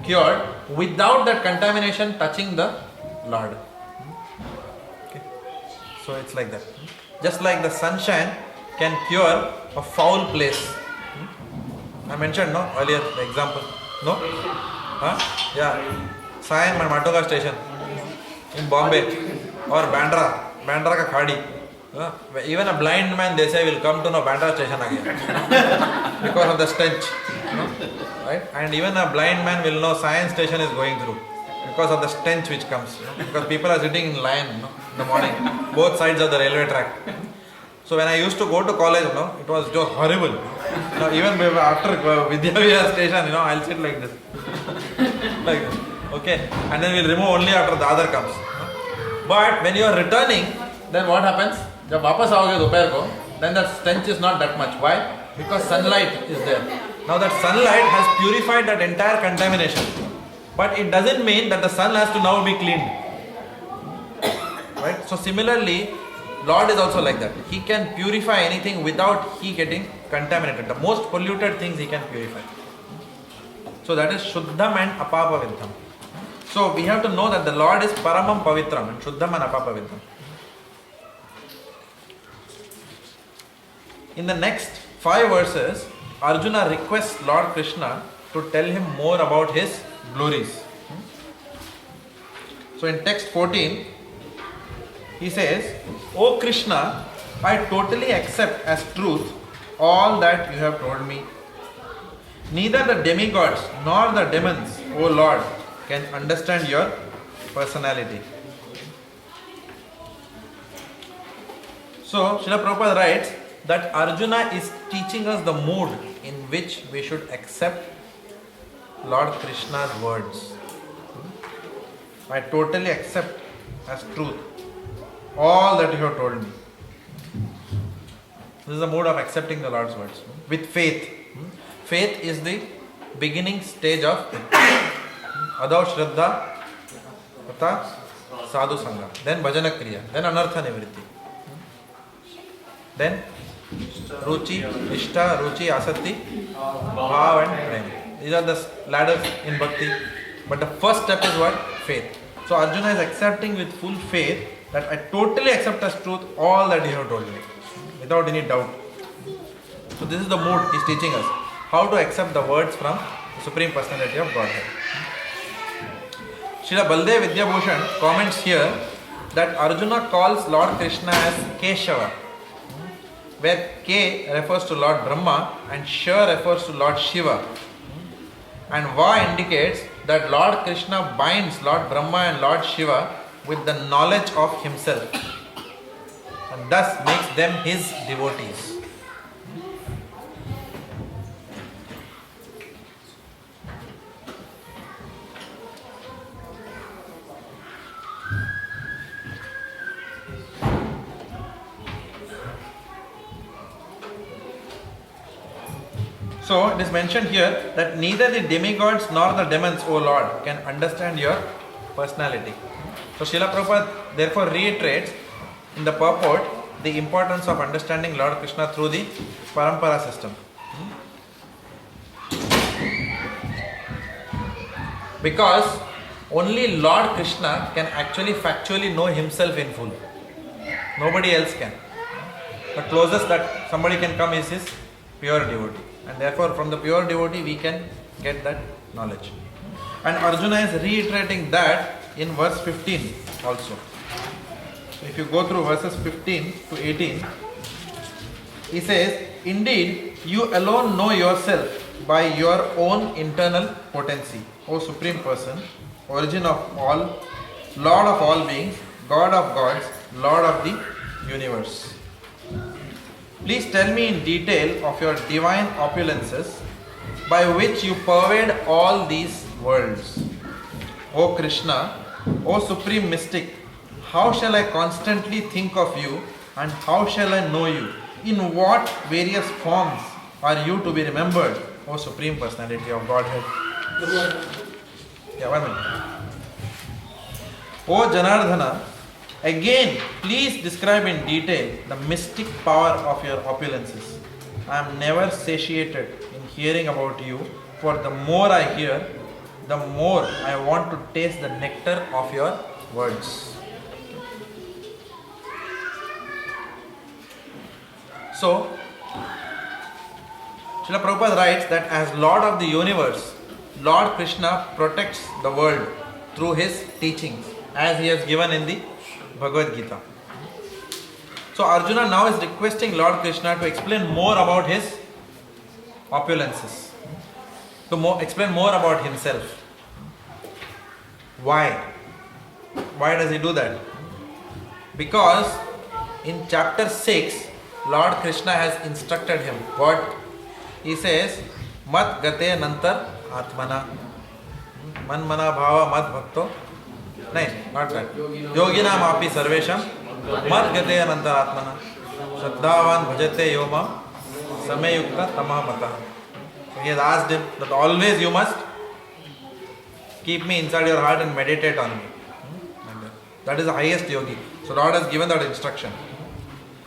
cured without that contamination touching the Lord. Okay. So it's like that. Just like the sunshine can cure a foul place. I mentioned earlier the example. No? Huh? Yeah. Sion and Matoga station in Bombay or Bandra ka khadi. Even a blind man, they say, will come to know Bandra station again because of the stench. Right? And even a blind man will know science station is going through because of the stench which comes. Because people are sitting in line in the morning, both sides of the railway track. So when I used to go to college, it was just horrible. Even after VedaBase station, I'll sit like this. Like this. Okay? And then we'll remove only after the other comes. But when you are returning, then what happens? जब वापस आओगे दोपहर को, then the stench is not that much. Why? Because sunlight is there. Now that sunlight has purified that entire contamination. But it doesn't mean that the sun has to now be cleaned. Right? So similarly, Lord is also like that. He can purify anything without he getting contaminated. The most polluted things he can purify. So that is Shuddham and Apapaviddham. So we have to know that the Lord is Paramam Pavitram and Shuddham and Apapaviddham. In the next 5 verses, Arjuna requests Lord Krishna to tell him more about his glories. So in text 14, he says, "O Krishna, I totally accept as truth all that you have told me. Neither the demigods nor the demons, O Lord, can understand your personality." So Srila Prabhupada writes that Arjuna is teaching us the mood in which we should accept Lord Krishna's words. I totally accept as truth all that you have told me. This is the mood of accepting the Lord's words. With faith. Faith is the beginning stage of Adav Shraddha, Pata, Sadhu Sangha. Then Bhajana Kriya. Then Anartha Nivritti. Then Ruchi, Ishta, Ruchi, Asati, Bhav and Prem. These are the ladders in Bhakti. But the first step is what? Faith. So Arjuna is accepting with full faith that I totally accept as truth all that you have told me. Without any doubt. So this is the mood he is teaching us. How to accept the words from the Supreme Personality of Godhead. Srila Baldev Vidyabhushan comments here that Arjuna calls Lord Krishna as Keshava, where K refers to Lord Brahma and Sha refers to Lord Shiva. And Va indicates that Lord Krishna binds Lord Brahma and Lord Shiva with the knowledge of himself and thus makes them his devotees. So it is mentioned here that neither the demigods nor the demons, O Lord, can understand your personality. So Srila Prabhupada therefore reiterates in the purport the importance of understanding Lord Krishna through the parampara system. Because only Lord Krishna can actually factually know himself in full. Nobody else can. The closest that somebody can come is his pure devotee. And therefore from the pure devotee we can get that knowledge. And Arjuna is reiterating that in verse 15 also. So if you go through verses 15 to 18, he says, indeed, you alone know yourself by your own internal potency, O Supreme Person, origin of all, Lord of all beings, God of gods, Lord of the universe. Please tell me in detail of your divine opulences by which you pervade all these worlds. O Krishna, O Supreme Mystic, how shall I constantly think of you and how shall I know you? In what various forms are you to be remembered, O Supreme Personality of Godhead? Yeah, 1 minute. O Janardhana, again, please describe in detail the mystic power of your opulences. I am never satiated in hearing about you, for the more I hear, the more I want to taste the nectar of your words. So, Srila Prabhupada writes that as Lord of the universe, Lord Krishna protects the world through his teachings, as he has given in the Bhagavad Gita. So Arjuna now is requesting Lord Krishna to explain more about his opulences, to explain more about himself. Why? Why does he do that? Because in chapter 6, Lord Krishna has instructed him. What? He says, Mat gate nantar atmana. Man mana bhava mad bhakto. No, not that. Yoginam api sarvesham mad gate nantar atmana. Shraddhavan bhajate yomam samayukta tamah mata. So he has asked him that always you must keep me inside your heart and meditate on me. That is the highest yogi. So Lord has given that instruction.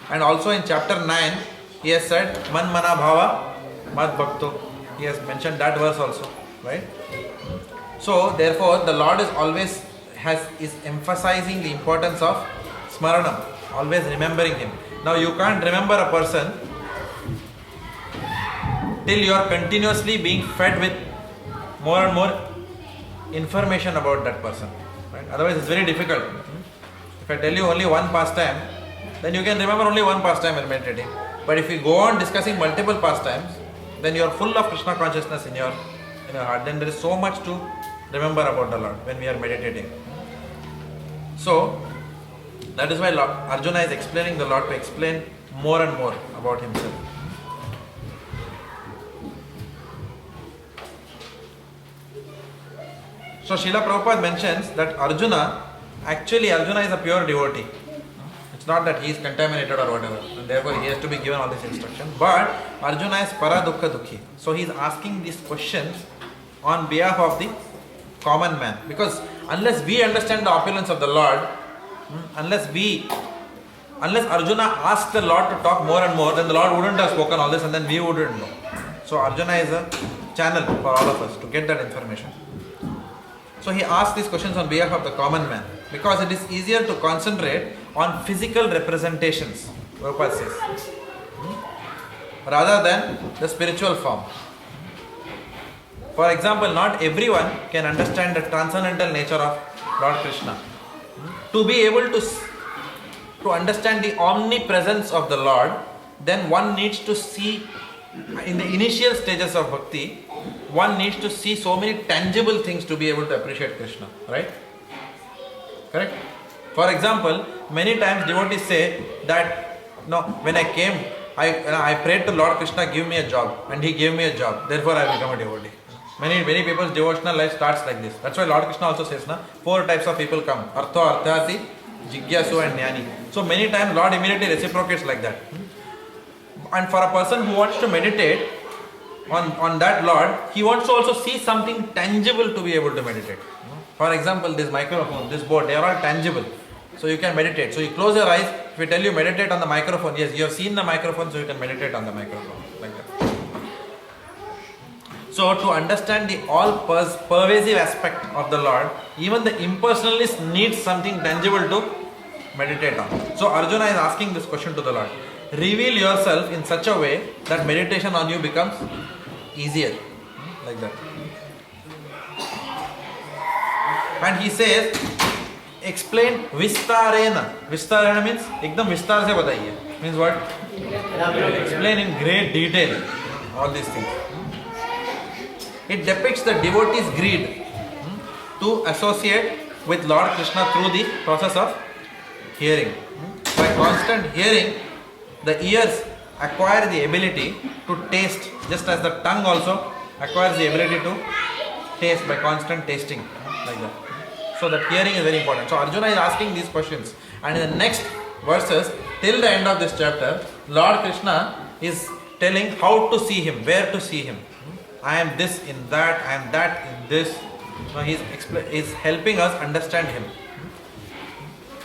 And also in chapter 9, he has said, Man mana bhava mad bhakto. He has mentioned that verse also, right? So therefore the Lord is always is emphasizing the importance of smaranam, always remembering him. Now you can't remember a person till you are continuously being fed with more and more information about that person. Right? Otherwise it's very difficult. If I tell you only one pastime, then you can remember only one pastime when meditating. But if you go on discussing multiple pastimes, then you are full of Krishna consciousness in your heart. Then there is so much to remember about the Lord when we are meditating. So, that is why Arjuna is explaining the Lord to explain more and more about himself. So, Srila Prabhupada mentions that Arjuna is a pure devotee. It's not that he is contaminated or whatever, and therefore he has to be given all this instruction. But Arjuna is para dukkha dukhi. So he is asking these questions on behalf of the common man. Because unless we understand the opulence of the Lord, unless Arjuna asks the Lord to talk more and more, then the Lord wouldn't have spoken all this and then we wouldn't know. So Arjuna is a channel for all of us to get that information. So he asks these questions on behalf of the common man, because it is easier to concentrate on physical representations, Prabhupada says, rather than the spiritual form. For example, not everyone can understand the transcendental nature of Lord Krishna. To be able to understand the omnipresence of the Lord, then one needs to see, in the initial stages of bhakti, one needs to see so many tangible things to be able to appreciate Krishna, right? Correct? For example, many times devotees say that, no, when I came, I prayed to Lord Krishna, give me a job, and he gave me a job, therefore I become a devotee. Many people's devotional life starts like this. That's why Lord Krishna also says, 4 types of people come. Artho, Arthati, Jigyasu and Jnani. So many times Lord immediately reciprocates like that. And for a person who wants to meditate on that Lord, he wants to also see something tangible to be able to meditate. For example, this microphone, this board, they are all tangible. So you can meditate. So you close your eyes, if we tell you meditate on the microphone, yes, you have seen the microphone, so you can meditate on the microphone. Like that. So to understand the all-pervasive aspect of the Lord, even the impersonalist needs something tangible to meditate on. So Arjuna is asking this question to the Lord. Reveal yourself in such a way that meditation on you becomes easier. Like that. And he says, explain Vistarena. Vistarena means, ekdam vistar se bataiye. Means what? Explain in great detail all these things. It depicts the devotee's greed to associate with Lord Krishna through the process of hearing. By constant hearing, the ears acquire the ability to taste, just as the tongue also acquires the ability to taste by constant tasting. Like that. So that hearing is very important. So Arjuna is asking these questions. And in the next verses, till the end of this chapter, Lord Krishna is telling how to see him, where to see him. I am this in that, I am that in this. So he is helping us understand him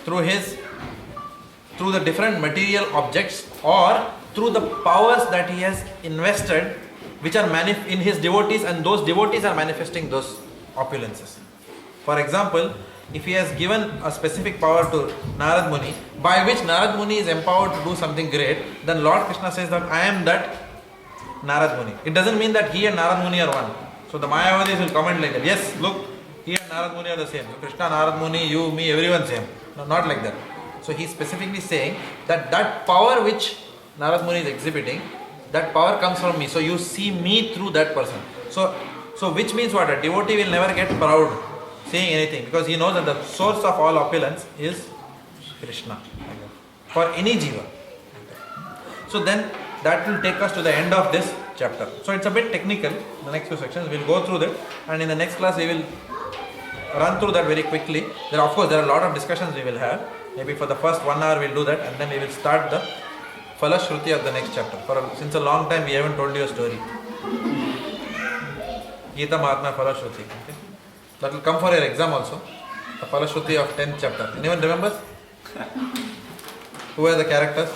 through the different material objects or through the powers that he has invested, which are in his devotees, and those devotees are manifesting those opulences. For example, if he has given a specific power to Narad Muni, by which Narad Muni is empowered to do something great, then Lord Krishna says that I am that Narad Muni. It doesn't mean that he and Narad Muni are one. So the Mayavadis will comment like that. Yes, look, he and Narad Muni are the same. Krishna, Narad Muni, you, me, everyone same. No, not like that. So he is specifically saying that power which Narad Muni is exhibiting, that power comes from me. So you see me through that person. So which means what? A devotee will never get proud saying anything, because he knows that the source of all opulence is Krishna. For any jiva. So then that will take us to the end of this chapter. So it's a bit technical, the next few sections. We'll go through that, and in the next class we will run through that very quickly. There are a lot of discussions we will have. Maybe for the first 1 hour we'll do that, and then we will start the Falashruti of the next chapter. Since a long time we haven't told you a story. Gita Mahatma Falashruti. Okay? That will come for your exam also. The Falashruti of 10th chapter. Anyone remembers? Who are the characters?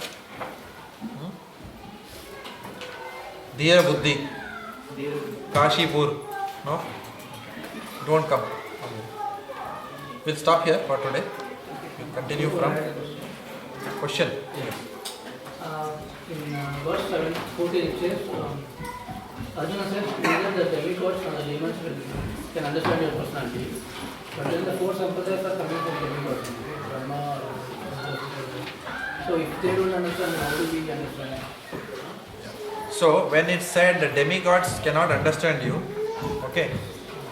Dhyaya Buddhi, Kashipur. No? It won't come. We'll stop here for today. We'll continue from question. Yes. In verse 14 it says, Arjuna says, either the demigods or the demons can understand your personality, but then the 4 sampradayas are coming from demigods, Brahma or so if they don't understand, how do we understand? So when it said the demigods cannot understand you, okay,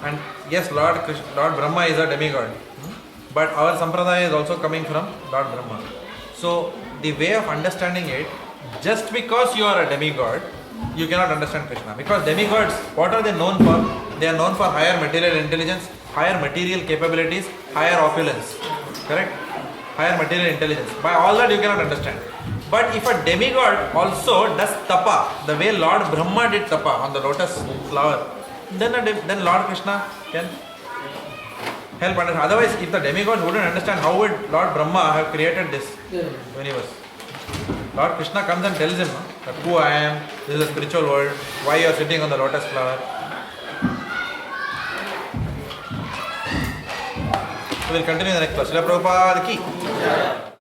and yes, Lord Brahma is a demigod, but our sampradaya is also coming from Lord Brahma. So the way of understanding it, just because you are a demigod, you cannot understand Krishna. Because demigods, what are they known for? They are known for higher material intelligence, higher material capabilities, higher opulence. Correct? Higher material intelligence. By all that you cannot understand. But if a demigod also does tapa, the way Lord Brahma did tapa on the lotus flower, then Lord Krishna can help understand. Otherwise, if the demigods wouldn't understand, how would Lord Brahma have created this universe? Lord Krishna comes and tells him that who I am, this is a spiritual world, why you are sitting on the lotus flower. So we'll continue in the next class. Srila Prabhupada ki.